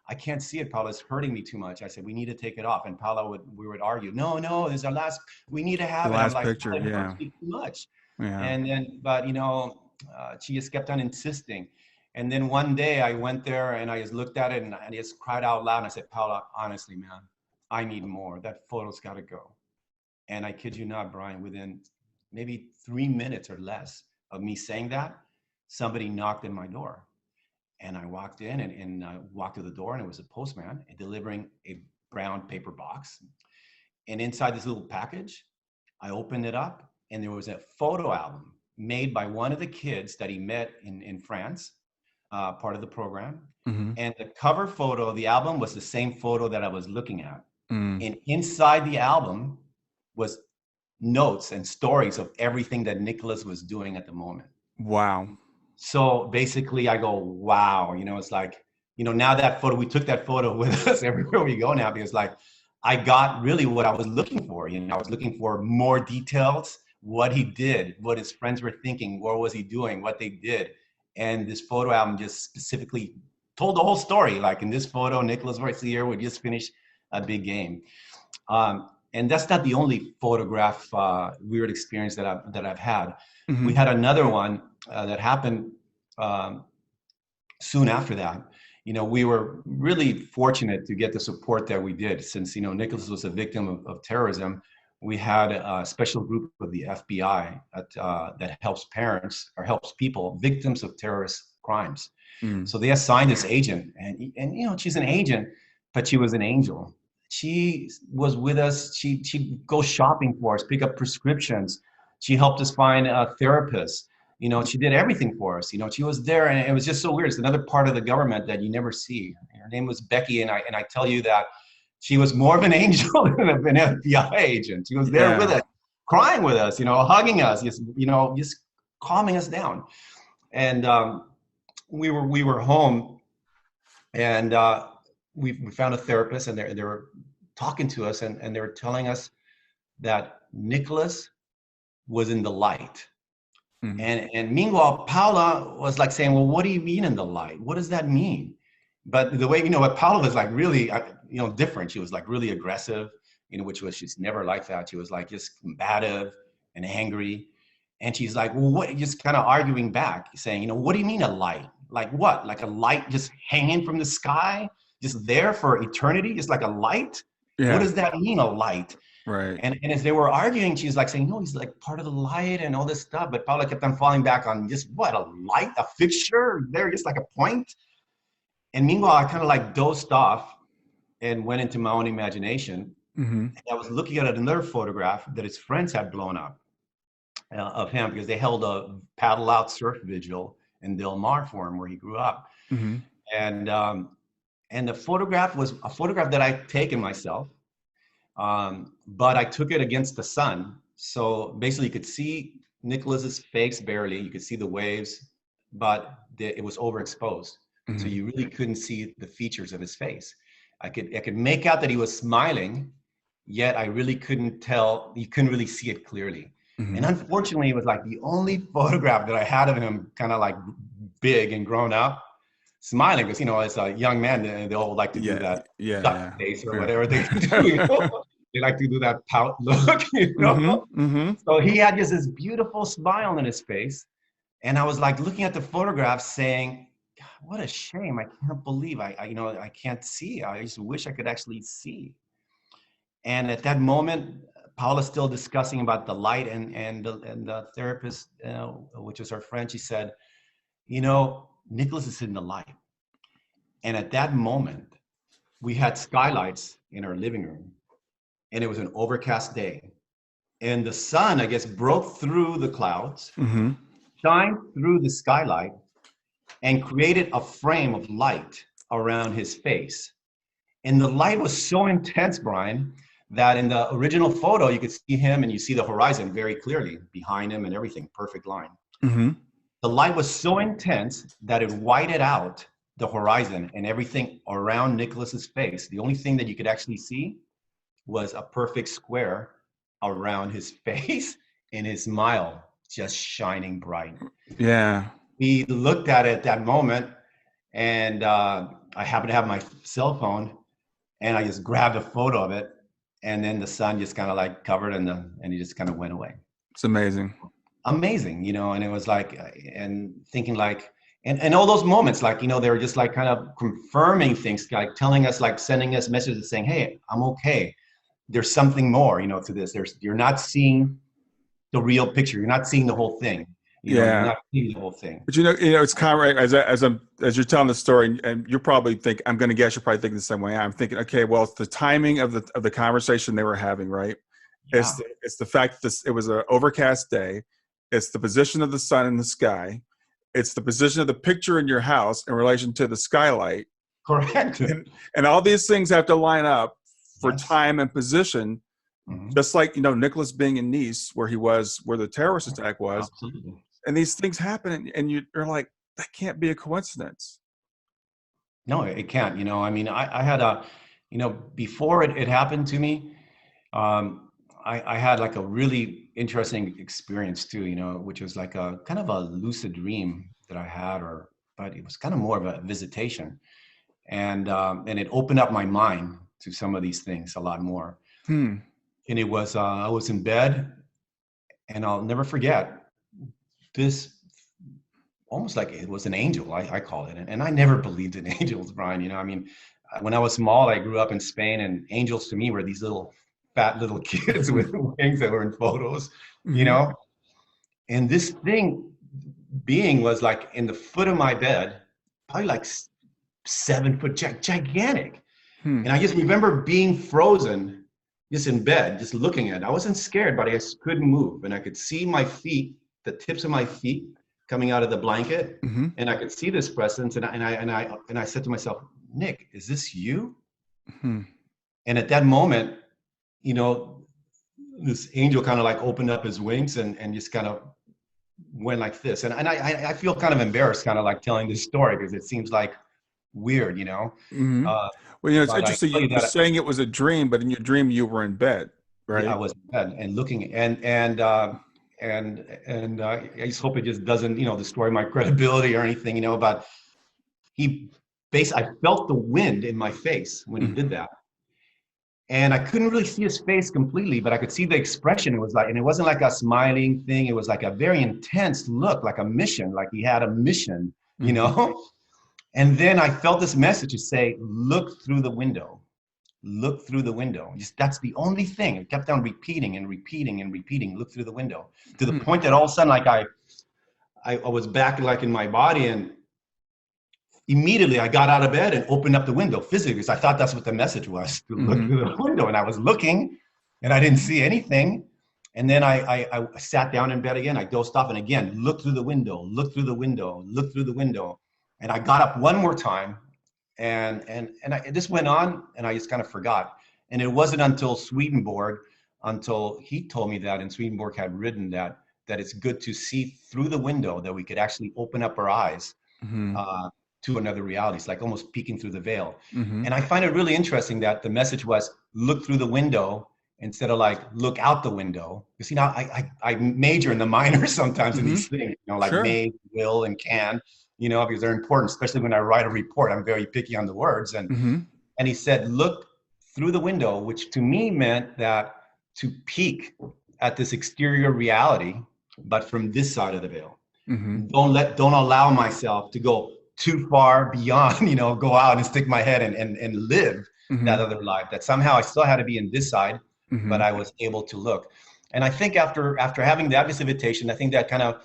I can't see it, Paola, it's hurting me too much. I said, we need to take it off. And Paola we would argue, no, this is our last, we need to have the it. last I'm like, picture, yeah. Too much. Yeah. And then, but she just kept on insisting. And then one day I went there and I just looked at it and I just cried out loud. And I said, Paola, honestly, man, I need more. That photo's got to go. And I kid you not, Brian, within maybe 3 minutes or less of me saying that, somebody knocked on my door. And I walked in and I walked to the door and it was a postman delivering a brown paper box. And inside this little package, I opened it up and there was a photo album made by one of the kids that he met in France, part of the program. Mm-hmm. And the cover photo of the album was the same photo that I was looking at. Mm. And inside the album was notes and stories of everything that Nicolas was doing at the moment. Wow. So basically I go, wow, it's like, now that photo, we took that photo with us everywhere we go now, because like, I got really what I was looking for. I was looking for more details, what he did, what his friends were thinking, what was he doing, what they did. And this photo album just specifically told the whole story. Like in this photo, Nicolas right here, we just finished a big game. And that's not the only photograph weird experience that I've had. Mm-hmm. We had another one that happened soon after that. We were really fortunate to get the support that we did. Since Nicolas was a victim of terrorism, we had a special group of the FBI that helps parents or helps people victims of terrorist crimes. Mm. So they assigned this agent, and she's an agent, but she was an angel. She was with us. She'd go shopping for us, pick up prescriptions. She helped us find a therapist. She did everything for us. She was there, and it was just so weird. It's another part of the government that you never see. Her name was Becky, and I tell you that she was more of an angel than an FBI agent. She was there with us, crying with us, hugging us, just calming us down. And we were home, and we found a therapist, and they were talking to us, and they were telling us that Nicolas was in the light. Mm-hmm. And meanwhile, Paola was like saying, well, what do you mean in the light? What does that mean? But the way, but Paola was like really, different. She was like really aggressive, she's never like that. She was like just combative and angry. And she's like, well, what, just kind of arguing back, saying, what do you mean a light? Like what? Like a light just hanging from the sky, just there for eternity? Just like a light? What Yeah. does that mean, a light? Right. And as they were arguing, she's like saying, no, he's like part of the light and all this stuff. But Paula kept on falling back on just what, a light, a fixture there, just like a point. And meanwhile, I kind of like dozed off and went into my own imagination. Mm-hmm. And I was looking at another photograph that his friends had blown up of him because they held a paddle out surf vigil in Del Mar for him where he grew up. Mm-hmm. And the photograph was a photograph that I'd taken myself. But I took it against the sun. So basically you could see Nicolas's face barely, you could see the waves, but it was overexposed. Mm-hmm. So you really couldn't see the features of his face. I could make out that he was smiling, yet I really couldn't tell, you couldn't really see it clearly. Mm-hmm. And unfortunately, it was like the only photograph that I had of him kind of like big and grown up, smiling, because, you know, as a young man, they all like to do that duck face or whatever they do, you know? They like to do that pout look, you know? Mm-hmm. Mm-hmm. So he had just this beautiful smile on his face. And I was like looking at the photograph saying, God, what a shame. I can't believe I can't see. I just wish I could actually see. And at that moment, Paola's still discussing about the light, and the therapist, which was her friend, she said, you know, Nicolas is in the light. And at that moment, we had skylights in our living room, and it was an overcast day. And the sun, I guess, broke through the clouds, Mm-hmm. shined through the skylight, and created a frame of light around his face. And the light was so intense, Brian, that in the original photo, you could see him and you see the horizon very clearly behind him and everything, perfect line. Mm-hmm. The light was so intense that it whited out the horizon and everything around Nicolas's face. The only thing that you could actually see was a perfect square around his face and his smile just shining bright. Yeah. We looked at it at that moment, and I happened to have my cell phone, and I just grabbed a photo of it, and then the sun just kind of like covered, and he just kind of went away. It's amazing. Amazing, you know, and it was like, and thinking like, and all those moments, like, you know, they were just like kind of confirming things, like telling us, like sending us messages saying, hey, I'm okay. There's something more, you know, to this. You're not seeing the real picture. You're not seeing the whole thing. You know, you're not seeing the whole thing. But you know, it's Conrad, as you're telling the story, and you probably think, I'm going to guess you're probably thinking the same way I'm thinking. Okay, well, it's the timing of the conversation they were having, right? Yeah. It's the fact that it was an overcast day. It's the position of the sun in the sky. It's the position of the picture in your house in relation to the skylight. Correct. And all these things have to line up for time and position. Mm-hmm. Just like, you know, Nicolas being in Nice, where the terrorist attack was. Absolutely. And these things happen, and you're like, that can't be a coincidence. No, it can't. You know, I mean, I had before it happened to me, I had like a really interesting experience too, you know, which was like a kind of a lucid dream that I had, but it was kind of more of a visitation. And it opened up my mind to some of these things a lot more. And it was, I was in bed, and I'll never forget this, almost like it was an angel, I call it. And I never believed in angels, Brian. You know, I mean, when I was small, I grew up in Spain, and angels to me were these fat little kids with wings that were in photos, you know? And this being was like in the foot of my bed, probably like 7 foot, gigantic. And I just remember being frozen just in bed, just looking at it. I wasn't scared, but I just couldn't move. And I could see my feet, the tips of my feet coming out of the blanket, and I could see this presence. And I said to myself, Nick, is this you? And at that moment, you know, this angel kind of like opened up his wings and just kind of went like this. And I feel kind of embarrassed, kind of like telling this story, because it seems like weird, you know. Well, you know, it's interesting. You're saying it was a dream, but in your dream you were in bed, right? Yeah, I was in bed and looking, and I just hope it just doesn't, you know, destroy my credibility or anything, you know. But I felt the wind in my face when he did that, and I couldn't really see his face completely, but I could see the expression. It was like, and it wasn't like a smiling thing. It was like a very intense look, like a mission, like he had a mission you know? And then I felt this message to say, look through the window. Look through the window. Just that's the only thing. It kept on repeating and repeating and repeating. Look through the window, to the point that all of a sudden, like I was back like in my body, and immediately I got out of bed and opened up the window physically because I thought that's what the message was, to look through the window. And I was looking and I didn't see anything. And then I sat down in bed again. I dozed off and again, look through the window, look through the window, look through the window. And I got up one more time, and this went on, and I just kind of forgot. And it wasn't until Swedenborg, until he told me that, and Swedenborg had written that it's good to see through the window, that we could actually open up our eyes to another reality. It's like almost peeking through the veil. And I find it really interesting that the message was look through the window instead of like look out the window. You see, now I major in the minor sometimes in these things, you know, like may, will, and can, you know, because they're important, especially when I write a report. I'm very picky on the words. And he said, look through the window, which to me meant that to peek at this exterior reality, but from this side of the veil. Don't allow myself to go too far beyond, you know, go out and stick my head and live that other life, that somehow I still had to be in this side, but I was able to look. And I think after having that visitation, I think that kind of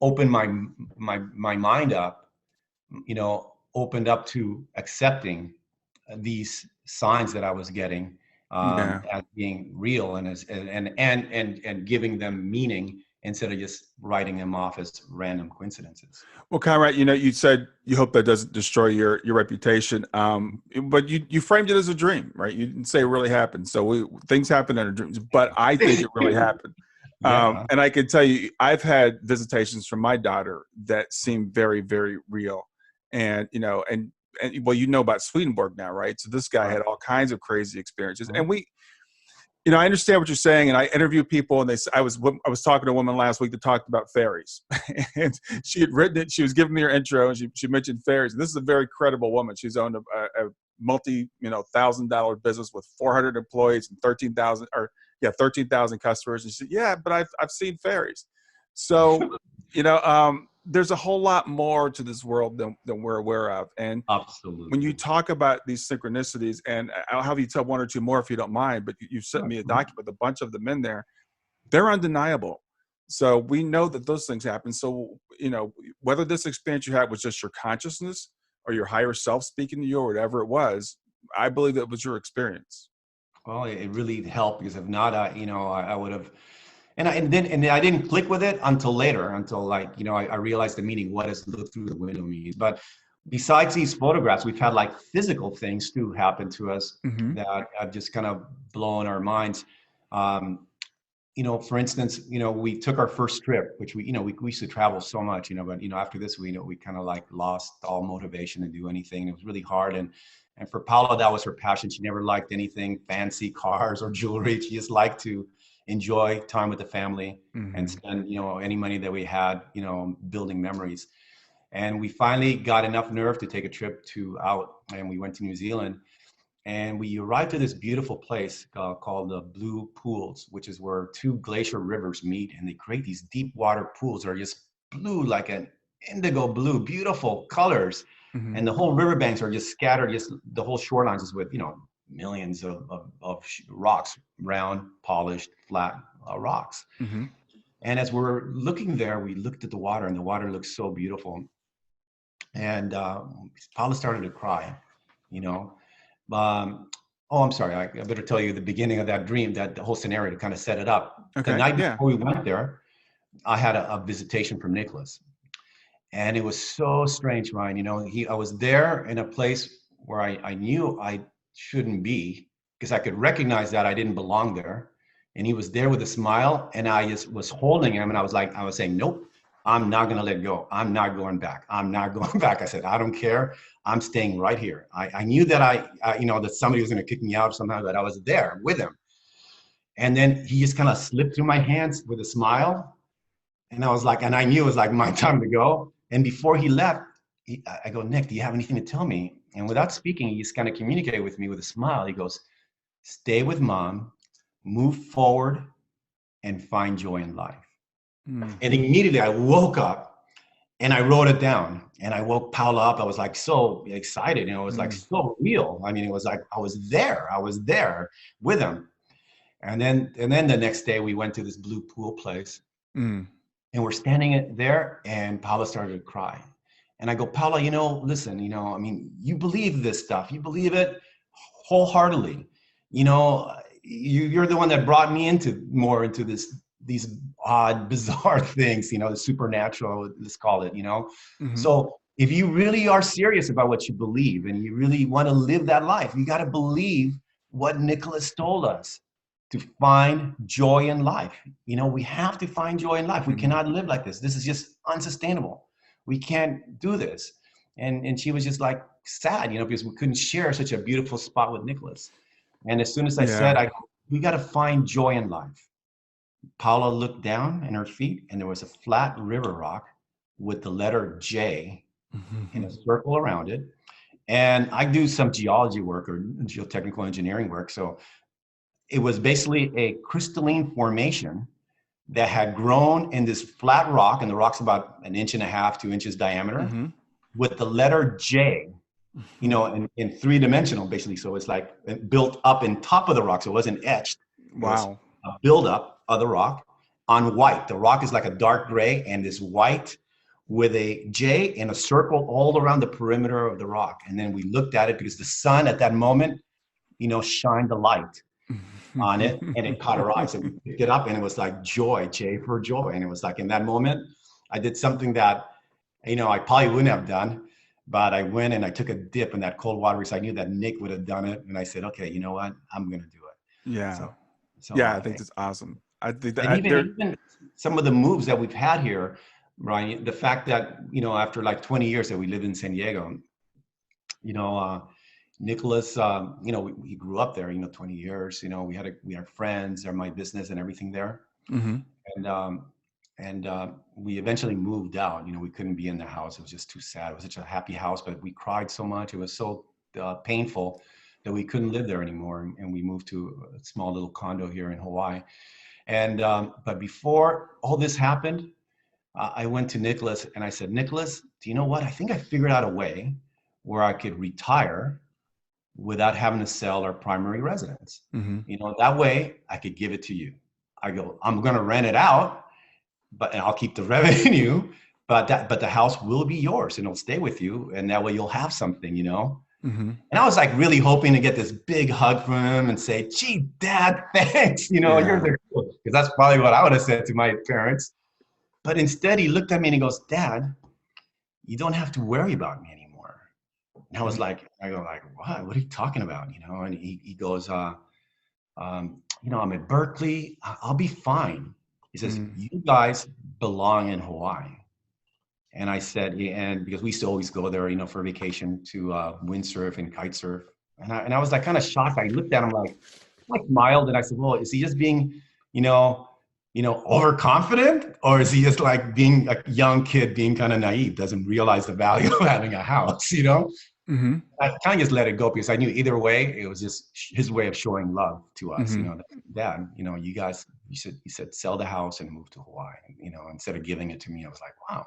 opened my mind up, you know, opened up to accepting these signs that I was getting as being real, and giving them meaning instead of just writing them off as random coincidences. Well, Conrad, you know, you said you hope that doesn't destroy your reputation, but you framed it as a dream, right? You didn't say it really happened. So things happen in our dreams, but I think it really happened. And I can tell you, I've had visitations from my daughter that seem very, very real. And, you know, and well, you know about Swedenborg now, right? So this guy had all kinds of crazy experiences. And you know, I understand what you're saying, and I interview people, and I was talking to a woman last week that talked about fairies, and she had written it. She was giving me her intro, and she mentioned fairies. And this is a very credible woman. She's owned a multi, you know, $1,000 business with 400 employees and 13,000 customers. And she said, yeah, but I've seen fairies. So, you know, there's a whole lot more to this world than we're aware of. And absolutely, when you talk about these synchronicities, and I'll have you tell one or two more if you don't mind, but you've sent me a document with a bunch of them in there. They're undeniable. So we know that those things happen. So, you know, whether this experience you had was just your consciousness or your higher self speaking to you or whatever it was, I believe it was your experience. Well, it really helped, because if not, you know, I would have. And I didn't click with it until later, until like, you know, I realized the meaning. What does look through the window mean? But besides these photographs, we've had like physical things too happen to us that have just kind of blown our minds. You know, for instance, you know, we took our first trip, which we used to travel so much, you know, but, you know, after this, we kind of like lost all motivation to do anything. It was really hard. And for Paola, that was her passion. She never liked anything fancy, cars or jewelry. She just liked to enjoy time with the family and spend, you know, any money that we had, you know, building memories. And we finally got enough nerve to take a trip out, and we went to New Zealand, and we arrived to this beautiful place called the Blue Pools, which is where two glacier rivers meet, and they create these deep water pools that are just blue, like an indigo blue, beautiful colors. And the whole riverbanks are just scattered, just the whole shorelines is with, you know, millions of rocks, round, polished, flat rocks. And as we're looking there, we looked at the water, and the water looked so beautiful. And Paula started to cry, you know. I'm sorry, I better tell you the beginning of that dream, that the whole scenario to kind of set it up. Okay. The night before we went there, I had a visitation from Nicolas. And it was so strange, Ryan. You know, I was there in a place where I knew I shouldn't be, because I could recognize that I didn't belong there. And he was there with a smile, and I just was holding him, and I was saying, nope, I'm not going to let go. I'm not going back. I'm not going back. I said, I don't care. I'm staying right here. I knew that you know, that somebody was going to kick me out somehow, but I was there with him. And then he just kind of slipped through my hands with a smile. And I was like, and I knew it was like my time to go. And before he left, I go, Nick, do you have anything to tell me? And without speaking, he just kind of communicated with me with a smile. He goes, stay with mom, move forward, and find joy in life. And immediately I woke up, And I wrote it down, and I woke Paola up. I was like so excited, it was like Mm. so real. I mean, it was like I was there with him. And then the next day we went to this blue pool place, Mm. and we're standing there, and Paola started to cry. And I go, Paola, listen, I mean, you believe this stuff. You believe it wholeheartedly. You're the one that brought me into these odd, bizarre things, the supernatural, let's call it, Mm-hmm. So if you really are serious about what you believe and you really want to live that life, you got to believe what Nicolas told us, to find joy in life. We have to find joy in life. We Mm-hmm. cannot live like this. This is just unsustainable. We can't do this. And she was just like sad, because we couldn't share such a beautiful spot with Nicolas. And as soon as I Yeah. said, we got to find joy in life. Paula looked down in her feet, and there was a flat river rock with the letter J in a circle around it. And I do some geology work or geotechnical engineering work. So it was basically a crystalline formation that had grown in this flat rock, and the rock's about 1.5 to 2 inches diameter, Mm-hmm. with the letter J, in 3-dimensional, basically. So it's like built up in top of the rock. So it wasn't etched. It was Wow. a buildup of the rock on white. The rock is like a dark gray, and this white with a J in a circle all around the perimeter of the rock. And then we looked at it because the sun at that moment, shined the light on it, and it caught our eyes, and we picked it up, and it was like joy, J for joy. And it was like, in that moment, I did something that, I probably wouldn't have done, but I went and I took a dip in that cold water because I knew that Nick would have done it. And I said, okay, you know what? I'm going to do it. Yeah. So, so, Yeah. I think that's awesome. I think and that there. even some of the moves that we've had here, Brian, the fact that, after like 20 years that we lived in San Diego, Nicolas, he grew up there, 20 years, we had friends, they're my business and everything there. Mm-hmm. And we eventually moved out. We couldn't be in the house. It was just too sad. It was such a happy house, but we cried so much. It was so painful that we couldn't live there anymore. And we moved to a small little condo here in Hawaii. And but before all this happened, I went to Nicolas and I said, Nicolas, do you know what? I think I figured out a way where I could retire without having to sell our primary residence. Mm-hmm. That way I could give it to you. I go, I'm going to rent it out, and I'll keep the revenue, but the house will be yours and it'll stay with you. And that way you'll have something, Mm-hmm. And I was like really hoping to get this big hug from him and say, gee, Dad, thanks. You're the cool. Because that's probably what I would have said to my parents. But instead he looked at me and he goes, Dad, you don't have to worry about me anymore. And I was like, what? What are you talking about? And he goes, I'm at Berkeley. I'll be fine. He says, you guys belong in Hawaii. And I said, and because we used to always go there, for vacation to windsurf and kite surf. And I was like kind of shocked. I looked at him like smiled, and I said, well, is he just being, overconfident? Or is he just like being a young kid being kind of naive, doesn't realize the value of having a house, Mm-hmm. I kind of just let it go because I knew either way, it was just his way of showing love to us. Mm-hmm. Dad, you guys, he said, sell the house and move to Hawaii, instead of giving it to me. I was like, wow.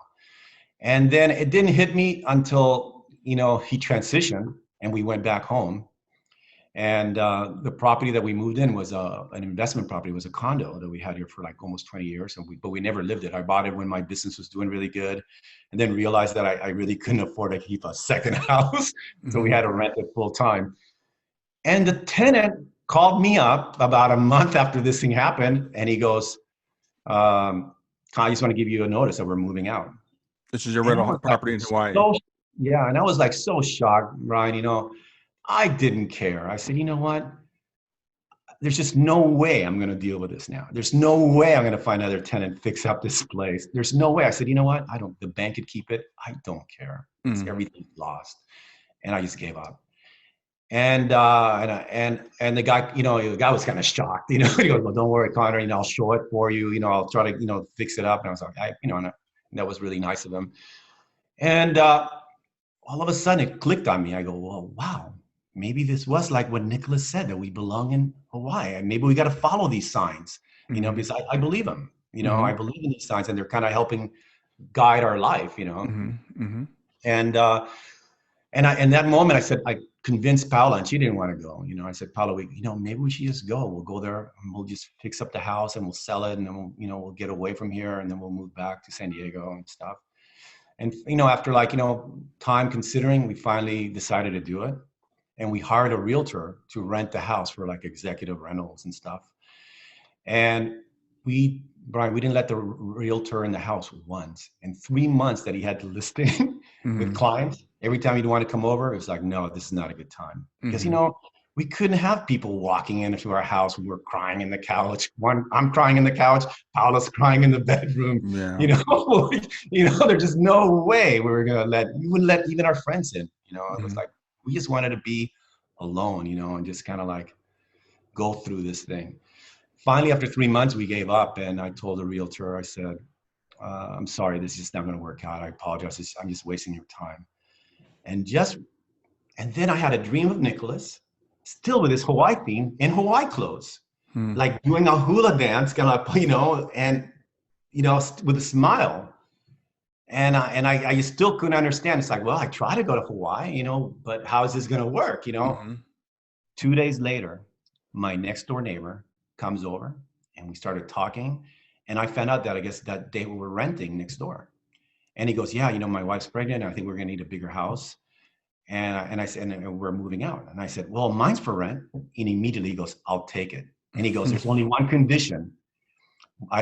And then it didn't hit me until, he transitioned and we went back home. And the property that we moved in was an investment property. It was a condo that we had here for like almost 20 years. But we never lived it. I bought it when my business was doing really good, and then realized that I really couldn't afford to keep a second house. So we had to rent it full time. And the tenant called me up about a month after this thing happened. And he goes, I just want to give you a notice that we're moving out. This is your rental property in Hawaii. Yeah. And I was like so shocked, Ryan, I didn't care. I said, you know what? There's just no way I'm going to deal with this now. There's no way I'm going to find another tenant, fix up this place. There's no way. I said, you know what? The bank could keep it. I don't care. It's everything's lost. And I just gave up. And the guy, the guy was kind of shocked, he goes, well, don't worry, Conrad, I'll show it for you. I'll try to, fix it up. And I was like, and that was really nice of him. And all of a sudden it clicked on me. I go, well, wow. Maybe this was like what Nicolas said, that we belong in Hawaii, and maybe we got to follow these signs, because I believe them, I believe in these signs, and they're kind of helping guide our life, and in that moment I said, I convinced Paola, and she didn't want to go. I said, Paola, maybe we should just go. We'll go there and we'll just fix up the house and we'll sell it, and then we'll get away from here, and then we'll move back to San Diego and stuff. And after time considering, we finally decided to do it, and we hired a realtor to rent the house for executive rentals and stuff. And Brian, we didn't let the realtor in the house once. In 3 months that he had the listing with clients, every time he'd want to come over, it was like, no, this is not a good time. Because, we couldn't have people walking into our house when we're crying in the couch. I'm crying in the couch, Paola's crying in the bedroom. Yeah. There's just no way we wouldn't let even our friends in. It was like, we just wanted to be alone, and just kind of go through this thing. Finally, after 3 months, we gave up, and I told the realtor, I said, I'm sorry, this is just not going to work out. I apologize. I'm just wasting your time. And then I had a dream of Nicolas, still with his Hawaii theme, in Hawaii clothes, doing a hula dance, kind of, and, with a smile. And I still couldn't understand. It's like, well, I try to go to Hawaii, but how is this going to work, 2 days later, my next door neighbor comes over, and we started talking, and I found out that I guess that day we were renting next door. And he goes, yeah, my wife's pregnant, and I think we're gonna need a bigger house. And I said, and we're moving out. And I said, well, mine's for rent. And immediately he goes, I'll take it. And he goes, there's only one condition.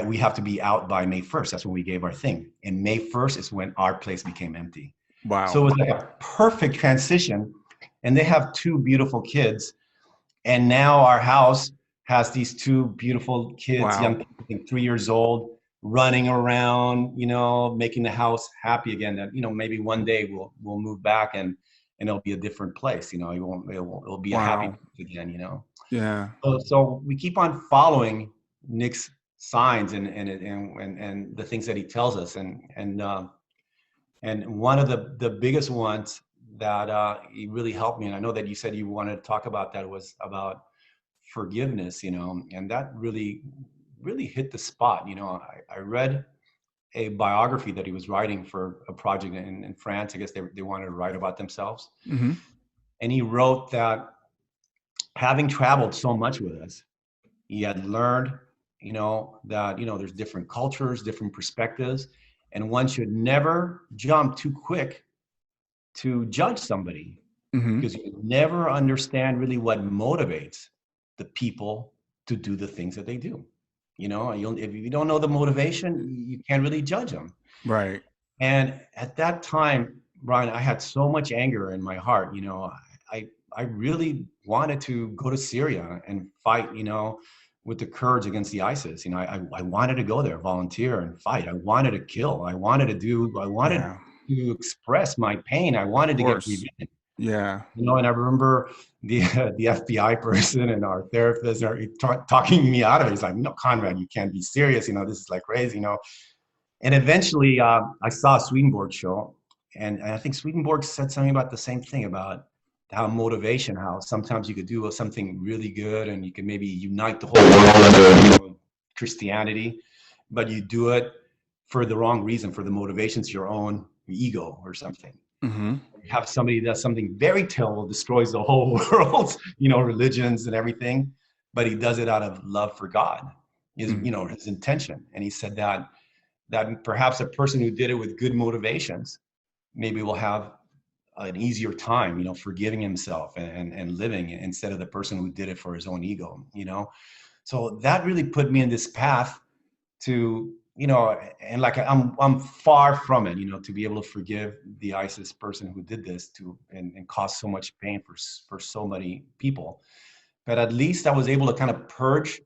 We have to be out by May 1st. That's when we gave our thing. And May 1st is when our place became empty. Wow. So it was like a perfect transition. And they have 2 beautiful kids. And now our house has these 2 beautiful kids, Wow. young people, I think 3 years old, running around, making the house happy again. That, Mm-hmm. maybe one day we'll move back and it'll be a different place. It'll be a happy place again, Yeah. So we keep on following Nick's signs and the things that he tells us. And one of the biggest ones that he really helped me, and I know that you said you wanted to talk about that, was about forgiveness, and that really hit the spot. I read a biography that he was writing for a project in France. I guess they wanted to write about themselves. Mm-hmm. And he wrote that having traveled so much with us, he had learned, that, there's different cultures, different perspectives, and one should never jump too quick to judge somebody, because you never understand really what motivates the people to do the things that they do. If you don't know the motivation, you can't really judge them. Right. And at that time, Brian, I had so much anger in my heart. I really wanted to go to Syria and fight, with the Kurds against the ISIS. I wanted to go there, volunteer and fight. I wanted to kill. I wanted to express my pain. I wanted to get revenge. Yeah. And I remember the FBI person and our therapist are talking me out of it. He's like, no, Conrad, you can't be serious. This is like crazy, And eventually I saw a Swedenborg show, and I think Swedenborg said something about the same thing, about how motivation, how sometimes you could do something really good and you can maybe unite the whole world under Christianity, but you do it for the wrong reason, for the motivations, your own ego or something. Mm-hmm. You have somebody that does something very terrible, destroys the whole world, religions and everything, but he does it out of love for God, his intention. And he said that perhaps a person who did it with good motivations maybe will have an easier time, forgiving himself and living, instead of the person who did it for his own ego, So that really put me in this path to, and I'm far from it, to be able to forgive the ISIS person who did this and caused so much pain for so many people. But at least I was able to kind of purge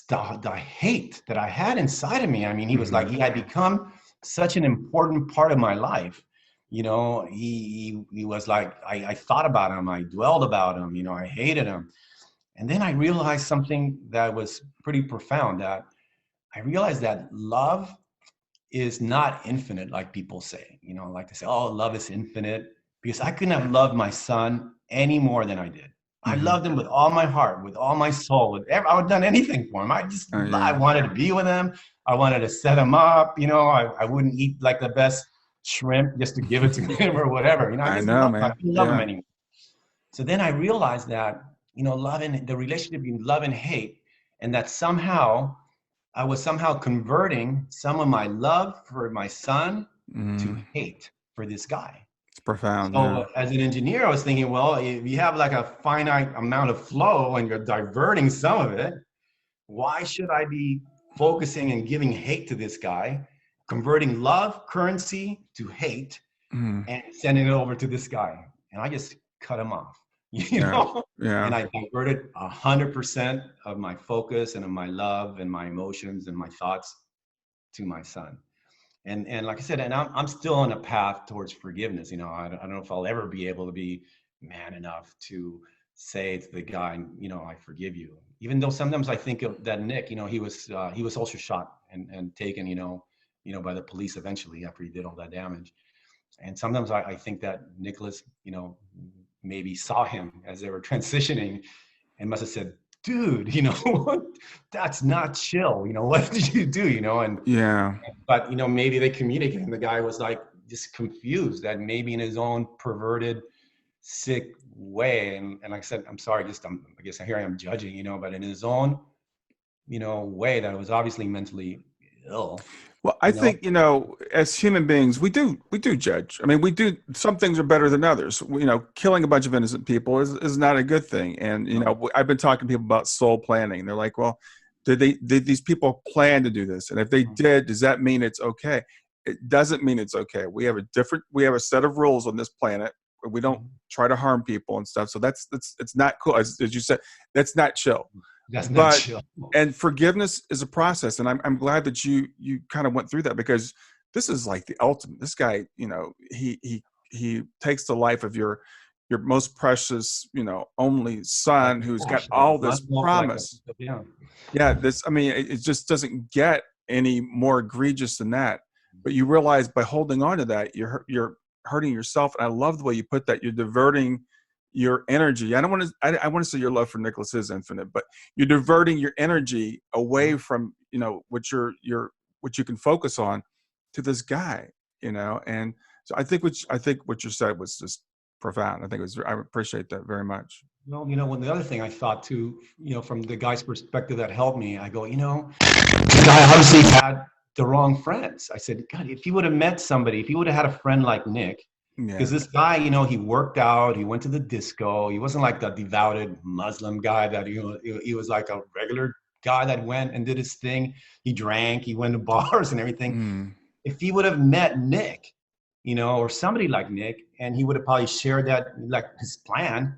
the hate that I had inside of me. I mean, he was like, he had become such an important part of my life. He was like, I thought about him, I dwelled about him, I hated him. And then I realized something that was pretty profound, that I realized that love is not infinite, like people say, like they say, oh, love is infinite, because I couldn't have loved my son any more than I did. I loved him with all my heart, with all my soul, I would have done anything for him. I Yeah. wanted to be with him. I wanted to set him up. I wouldn't eat like the best shrimp just to give it to him or whatever. I I just know, I man. didn't love him Yeah. anymore. So then I realized that, loving the relationship between love and hate, and that somehow I was somehow converting some of my love for my son to Mm. hate for this guy. It's profound. Yeah. So as an engineer, I was thinking, well, if you have like a finite amount of flow and you're diverting some of it, why should I be focusing and giving hate to this guy, converting love currency to hate Mm. and sending it over to this guy? And I just cut him off, Yeah. and Yeah. I diverted 100% of my focus and of my love and my emotions and my thoughts to my son. And like I said, and I'm still on a path towards forgiveness. I don't know if I'll ever be able to be man enough to say to the guy, I forgive you. Even though sometimes I think of that Nick, he was also shot and taken, by the police eventually after he did all that damage. And sometimes I think that Nicolas, maybe saw him as they were transitioning and must have said, dude, that's not chill. What did you do? And Yeah. but maybe they communicated and the guy was like just confused that maybe in his own perverted, sick way. And like I said, I'm sorry, I guess here I am judging, but in his own, way that was obviously mentally ill, Well, I you know. think, as human beings, we do judge. I mean, we do, some things are better than others. Killing a bunch of innocent people is not a good thing. And, I've been talking to people about soul planning. They're like, well, did these people plan to do this? And if they did, does that mean it's okay? It doesn't mean it's okay. We have a set of rules on this planet. We don't try to harm people and stuff. So it's not cool. As you said, that's not chill. That's not But chill. and forgiveness is a process, and I'm glad that you kind of went through that, because this is like the ultimate. This guy, he takes the life of your most precious, only son, who's got Gosh, all must this look like promise. yeah. Yeah, I mean, it just doesn't get any more egregious than that. But you realize by holding on to that, you're hurting yourself. And I love the way you put that. You're diverting your energy. I want to say your love for Nicolas is infinite, but you're diverting your energy away from, what you can focus on to this guy, And so I think what you said was just profound. I appreciate that very much. Well, when the other thing I thought too, from the guy's perspective that helped me, I go, the guy obviously had the wrong friends. I said, God, if he would have met somebody, if he would have had a friend like Nick, because Yeah. this guy, he worked out, he went to the disco. He wasn't like the devoted Muslim guy that, he was like a regular guy that went and did his thing. He drank, he went to bars and everything. Mm. If he would have met Nick, or somebody like Nick, and he would have probably shared that, like his plan,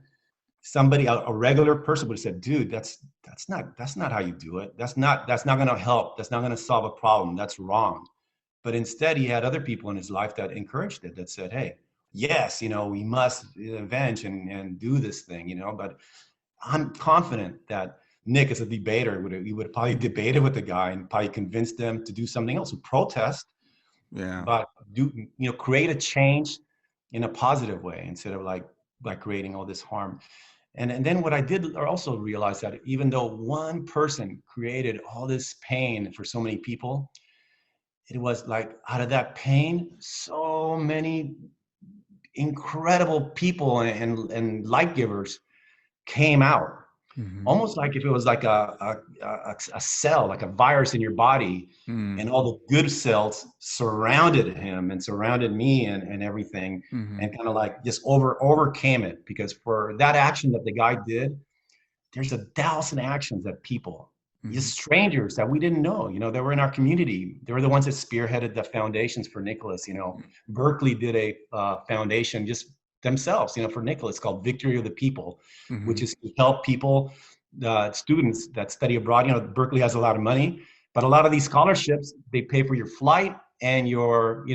somebody, a regular person would have said, dude, that's not how you do it. That's not going to help. That's not going to solve a problem. That's wrong. But instead, he had other people in his life that encouraged it, that said, hey, yes, we must avenge and do this thing, but I'm confident that Nick, as a debater, he would have probably debated with the guy and probably convinced them to do something else, to protest, Yeah. but create a change in a positive way instead of like creating all this harm. And then what I did also realize that even though one person created all this pain for so many people, it was like out of that pain, so many incredible people and light givers came out. Mm-hmm. Almost like if it was like a cell, like a virus in your body, Mm. and all the good cells surrounded him and surrounded me and everything, Mm-hmm. and kind of like just overcame it. Because for that action that the guy did, there's 1,000 actions that people, just strangers that we didn't know, they were in our community. They were the ones that spearheaded the foundations for Nicolas. Berkeley did a foundation just themselves, for Nicolas, called Victory of the People, Mm-hmm. which is to help people, students that study abroad. Berkeley has a lot of money, but a lot of these scholarships, they pay for your flight and your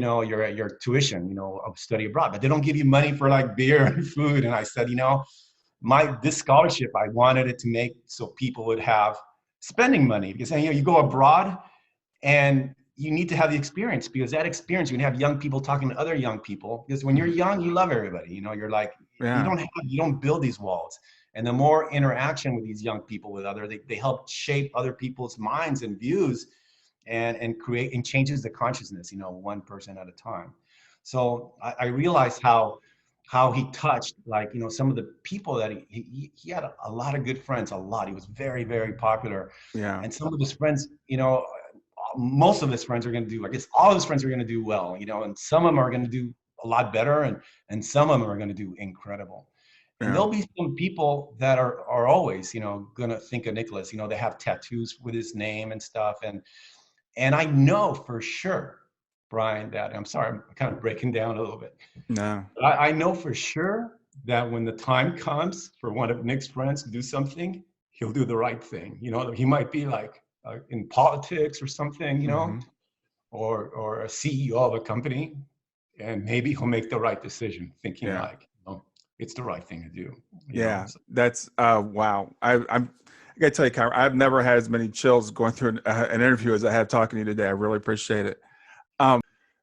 tuition, of study abroad, but they don't give you money for like beer and food. And I said, this scholarship, I wanted it to make so people would have spending money, because you go abroad and you need to have the experience, because that experience, you can have young people talking to other young people, because when you're young, you love everybody, you're like, Yeah. you don't build these walls. And the more interaction with these young people with they help shape other people's minds and views and create and changes the consciousness, one person at a time. So I realized how he touched, like, some of the people that he had a lot of good friends, a lot. He was very, very popular. Yeah. And some of his friends, most of his friends are going to do, I guess all of his friends are going to do well, and some of them are going to do a lot better, and some of them are going to do incredible. And Yeah. there'll be some people that are always, going to think of Nicolas. They have tattoos with his name and stuff. And I know for sure, Brian, that I'm sorry, I'm kind of breaking down a little bit. No. I know for sure that when the time comes for one of Nick's friends to do something, he'll do the right thing. He might be like in politics or something, or a CEO of a company, and maybe he'll make the right decision, thinking Yeah. like, it's the right thing to do. Yeah. So. That's wow. I gotta tell you, Conrad, I've never had as many chills going through an interview as I have talking to you today. I really appreciate it.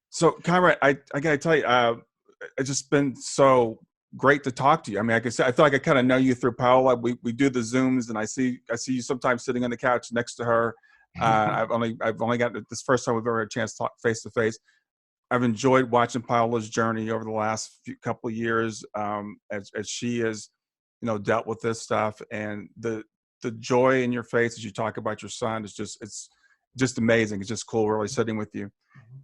So Conrad, I gotta tell you, it's just been so great to talk to you. I mean, like I said, I feel like I kind of know you through Paola. We do the Zooms, and I see you sometimes sitting on the couch next to her. I've only got this first time we've ever had a chance to talk face to face. I've enjoyed watching Paola's journey over the last couple of years, as she has, dealt with this stuff, and the joy in your face as you talk about your son is it's just amazing. It's just cool, really sitting with you.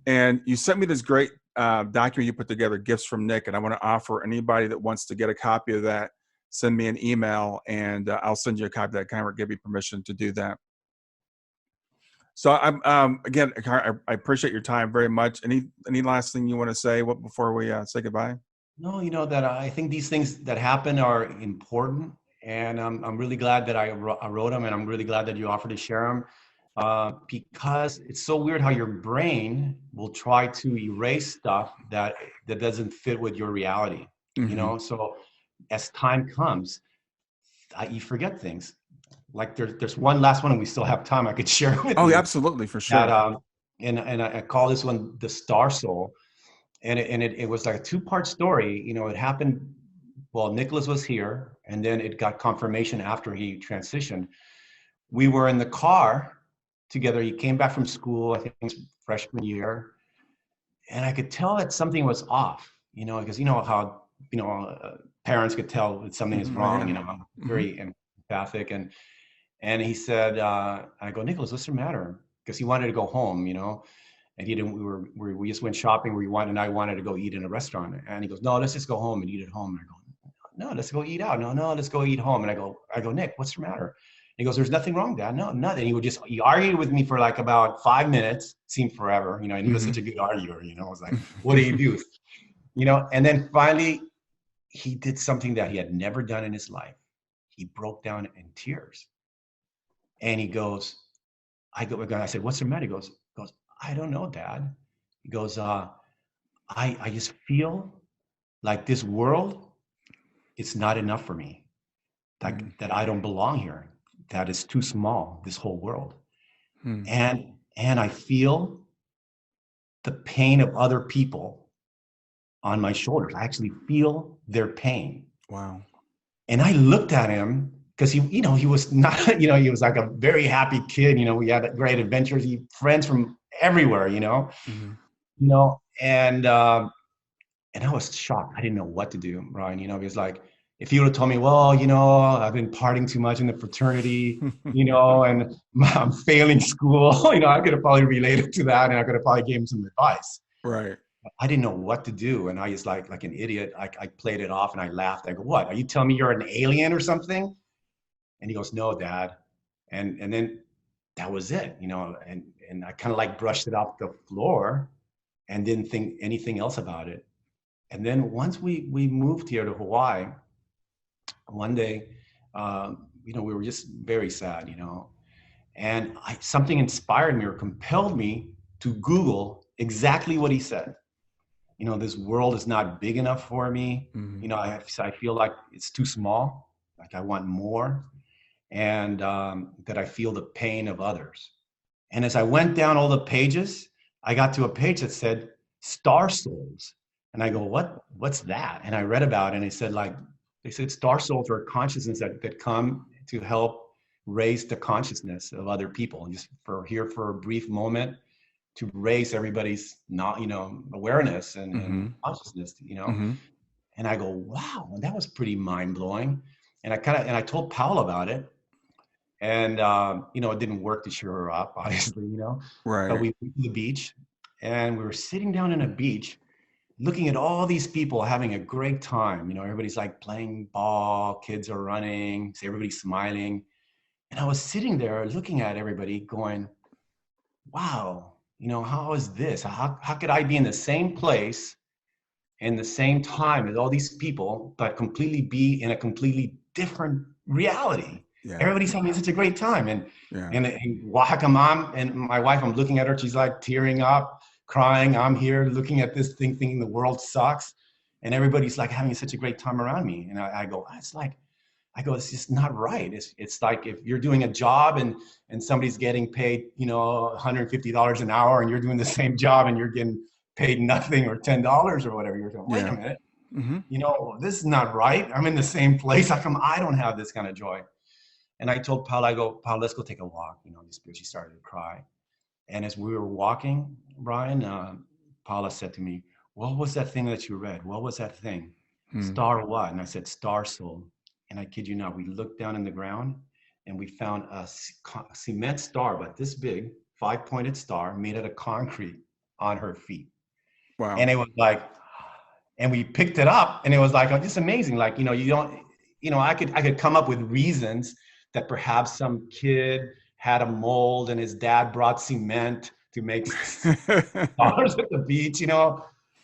And you sent me this great document you put together, Gifts from Nick, and I want to offer anybody that wants to get a copy of that, send me an email, and I'll send you a copy of that. Conrad, give you permission to do that. So I'm again, I appreciate your time very much. Any last thing you want to say before we say goodbye? No, that I think these things that happen are important, and I'm really glad that I wrote them, and I'm really glad that you offered to share them. Because it's so weird how your brain will try to erase stuff that doesn't fit with your reality. Mm-hmm. So as time comes, you forget things. Like there's one last one, and we still have time. I could share with Oh, you. absolutely, for sure. That, and I call this one the Star Soul, and it was like a 2-part story. It happened. Well, Nicolas was here, and then it got confirmation after he transitioned. We were in the car together. He came back from school, I think his freshman year, and I could tell that something was off, because how, parents could tell that something is wrong, I'm very empathic. And he said, I go, Nicolas, what's the matter? Because he wanted to go home, and he didn't, we just went shopping and I wanted to go eat in a restaurant. And he goes, no, let's just go home and eat at home. And I go, no, let's go eat out. No, let's go eat home. And I go, Nick, what's the matter? He goes, there's nothing wrong, Dad. No, nothing. He argued with me for like about 5 minutes, seemed forever, and he was such a good arguer, I was like, what do you do? And then finally he did something that he had never done in his life. He broke down in tears. And he goes, I said, what's the matter? He goes, I don't know, Dad. He goes, I just feel like this world, it's not enough for me. That I don't belong here. That is too small, this whole world. And I feel the pain of other people on my shoulders. I actually feel their pain. Wow. And I looked at him because he was not, he was like a very happy kid. We had great adventures, friends from everywhere, and I was shocked. I didn't know what to do, Brian. He was like, if he would have told me, well, I've been partying too much in the fraternity, and I'm failing school, I could have probably related to that, and I could have probably gave him some advice. Right. I didn't know what to do, and I just like an idiot, I played it off and I laughed. I go, what? Are you telling me you're an alien or something? And he goes, no, Dad. And then that was it, and I kind of like brushed it off the floor and didn't think anything else about it. And then once we moved here to Hawaii, one day, we were just very sad, and something inspired me or compelled me to Google exactly what he said. This world is not big enough for me. I feel like it's too small. Like I want more, and that I feel the pain of others. And as I went down all the pages, I got to a page that said Star Souls. And I go, what's that? And I read about it, and it said, like, They said star souls are consciousness that come to help raise the consciousness of other people, just for here for a brief moment to raise everybody's not, awareness and Mm-hmm. consciousness. Mm-hmm. And I go, wow, that was pretty mind blowing. And I told Paolo about it. And, it didn't work to cheer her up, obviously. But Right. we went to the beach and we were sitting down on a beach looking at all these people having a great time. Everybody's like playing ball, kids are running, everybody's smiling. And I was sitting there looking at everybody going, wow, how is this? How could I be in the same place in the same time as all these people, but completely be in a completely different reality? Yeah. Everybody's having such a great time. And Yeah. and Oaxaca mom and my wife, I'm looking at her, she's like tearing up, crying. I'm here looking at this thing, thinking the world sucks. And everybody's like having such a great time around me. And I go, it's just not right. It's like if you're doing a job and somebody's getting paid, $150 an hour, and you're doing the same job and you're getting paid nothing or $10 or whatever. You're going, wait a Yeah. minute, Mm-hmm. this is not right. I'm in the same place. How come I don't have this kind of joy? And I told Paula, I go, Paula, let's go take a walk. She started to cry. And as we were walking, Brian, Paula said to me, what was that thing that you read? What was that thing? Hmm. Star what? And I said, star soul. And I kid you not, we looked down in the ground and we found a cement star, but this big, 5-pointed star made out of concrete on her feet. Wow. And it was like, and we picked it up and it was like, oh, just amazing. Like, you don't, I could come up with reasons that perhaps some kid had a mold and his dad brought cement to make stars at the beach,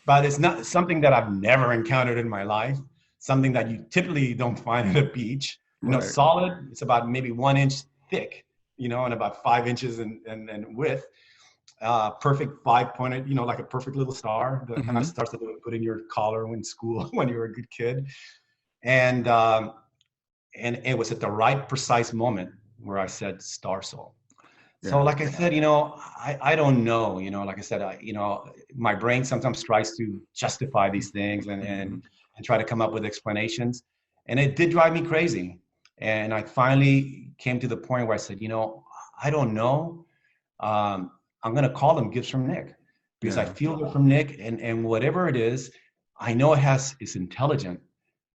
but it's not something that I've never encountered in my life. Something that you typically don't find at a beach. Right. Solid, it's about maybe 1 inch thick, and about 5 inches in width. Perfect 5-pointed, like a perfect little star, the kind Mm-hmm. of stars that they would put in your collar in school when you were a good kid. And it was at the right precise moment where I said star soul. So Yeah. like I said, I don't know, like I said, my brain sometimes tries to justify these things and try to come up with explanations. And it did drive me crazy. And I finally came to the point where I said, I don't know. I'm going to call them gifts from Nick because I Yeah. feel they're from Nick, and whatever it is, I know it's intelligent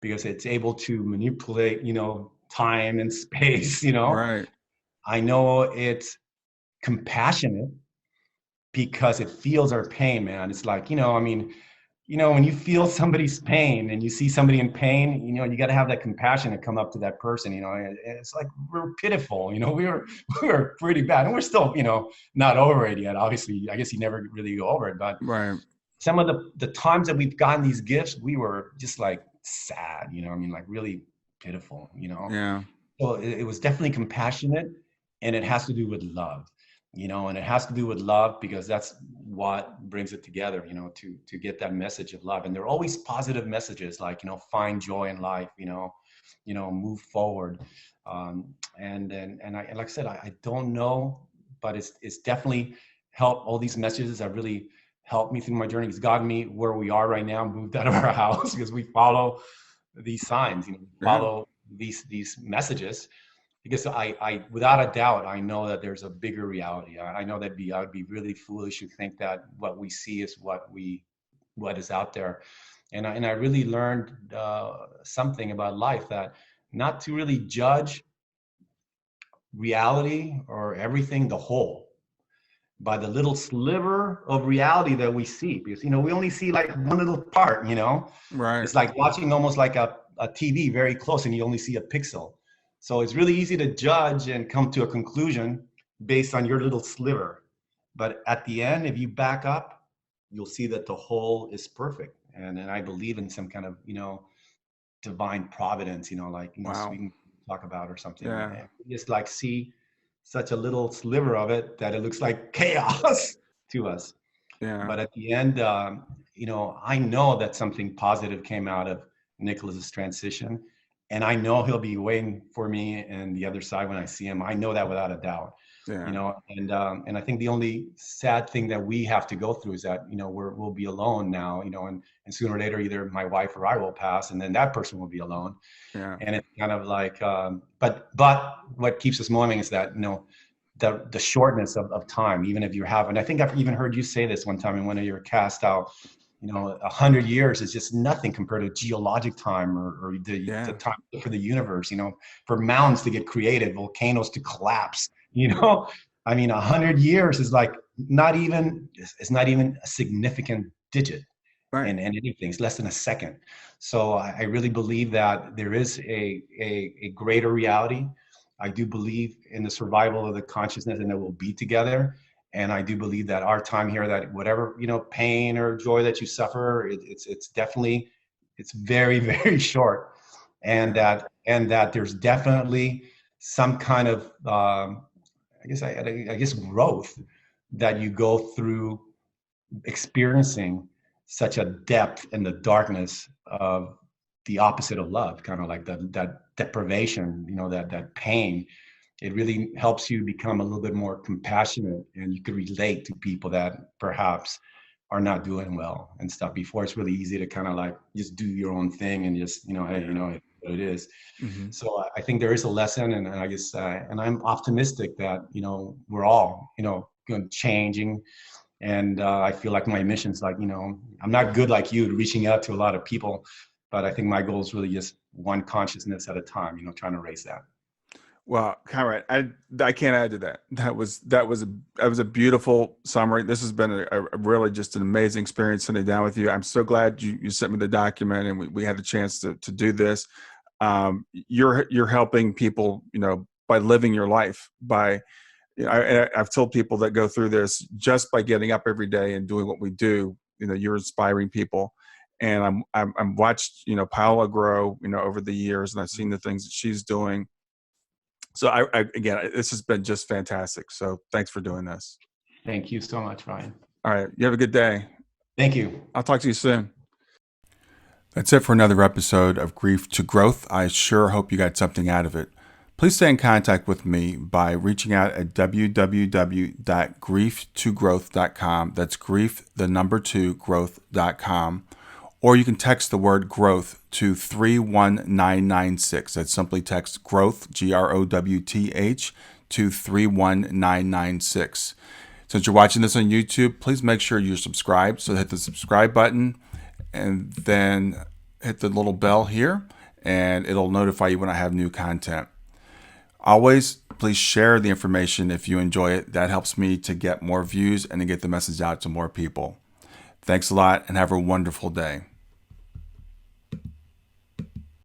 because it's able to manipulate, time and space, Right. I know it's compassionate because it feels our pain, man. It's like, when you feel somebody's pain and you see somebody in pain, you got to have that compassion to come up to that person. It's like we're pitiful. We were pretty bad, and we're still, not over it yet. Obviously, I guess you never really go over it. But Right. some of the times that we've gotten these gifts, we were just like sad. Like really pitiful. Yeah. So it was definitely compassionate, and it has to do with love. And it has to do with love because that's what brings it together, to get that message of love. And they're always positive messages like, find joy in life, move forward. And I, like I said, I don't know, but it's definitely helped. All these messages have really helped me through my journey. It's gotten me where we are right now, moved out of our house because we follow these signs, Yeah. follow these messages. Because I, without a doubt, I know that there's a bigger reality. I know that I would be really foolish to think that what we see is what is out there. And I really learned something about life, that not to really judge reality or everything, the whole, by the little sliver of reality that we see. Because, we only see like one little part, Right. It's like watching almost like a TV very close and you only see a pixel. So it's really easy to judge and come to a conclusion based on your little sliver. But at the end, if you back up, you'll see that the whole is perfect. And I believe in some kind of, divine providence, like, so Wow. we can talk about or something. Yeah. And we just like see such a little sliver of it that it looks like chaos to us. Yeah. But at the end, I know that something positive came out of Nicolas's transition. And I know he'll be waiting for me and the other side when I see him. I know that without a doubt. Yeah. And I think the only sad thing that we have to go through is that, we'll be alone now, and sooner or later, either my wife or I will pass, and then that person will be alone. Yeah. And it's kind of like, but what keeps us moving is that, the shortness of time, even if you have, and I think I've even heard you say this one time in one of your cast out, 100 years is just nothing compared to geologic time, or the Yeah. time for the universe, for mountains to get created, volcanoes to collapse, I mean, 100 years is like it's not even a significant digit Right. in anything. It's less than a second. So I really believe that there is a greater reality. I do believe in the survival of the consciousness and that we'll be together. And I do believe that our time here, that whatever, pain or joy that you suffer, it's definitely, it's very, very short. And Yeah. that there's definitely some kind of, I guess growth that you go through experiencing such a depth in the darkness of the opposite of love, kind of like that deprivation, that pain. It really helps you become a little bit more compassionate, and you can relate to people that perhaps are not doing well and stuff. Before, it's really easy to kind of like just do your own thing and just, hey, Yeah. what it is. Hmm. So I think there is a lesson, and I guess, and I'm optimistic that, we're all, changing. And I feel like my mission's like, I'm not good like you reaching out to a lot of people, but I think my goal is really just one consciousness at a time, trying to raise that. Well, Conrad, I can't add to that. That was a beautiful summary. This has been a really just an amazing experience sitting down with you. I'm so glad you sent me the document and we had a chance to do this. You're helping people, by living your life. I've told people that go through this just by getting up every day and doing what we do. You're inspiring people, and I'm watched Paola grow over the years, and I've seen the things that she's doing. So again, this has been just fantastic. So thanks for doing this. Thank you so much, Ryan. All right. You have a good day. Thank you. I'll talk to you soon. That's it for another episode of Grief to Growth. I sure hope you got something out of it. Please stay in contact with me by reaching out at www.grieftogrowth.com. That's grief, the number 2, growth.com. Or you can text the word growth to 31996. That's simply text growth, GROWTH, to 31996. Since you're watching this on YouTube, please make sure you're subscribed. So hit the subscribe button and then hit the little bell here, and it'll notify you when I have new content. Always, please share the information if you enjoy it. That helps me to get more views and to get the message out to more people. Thanks a lot and have a wonderful day.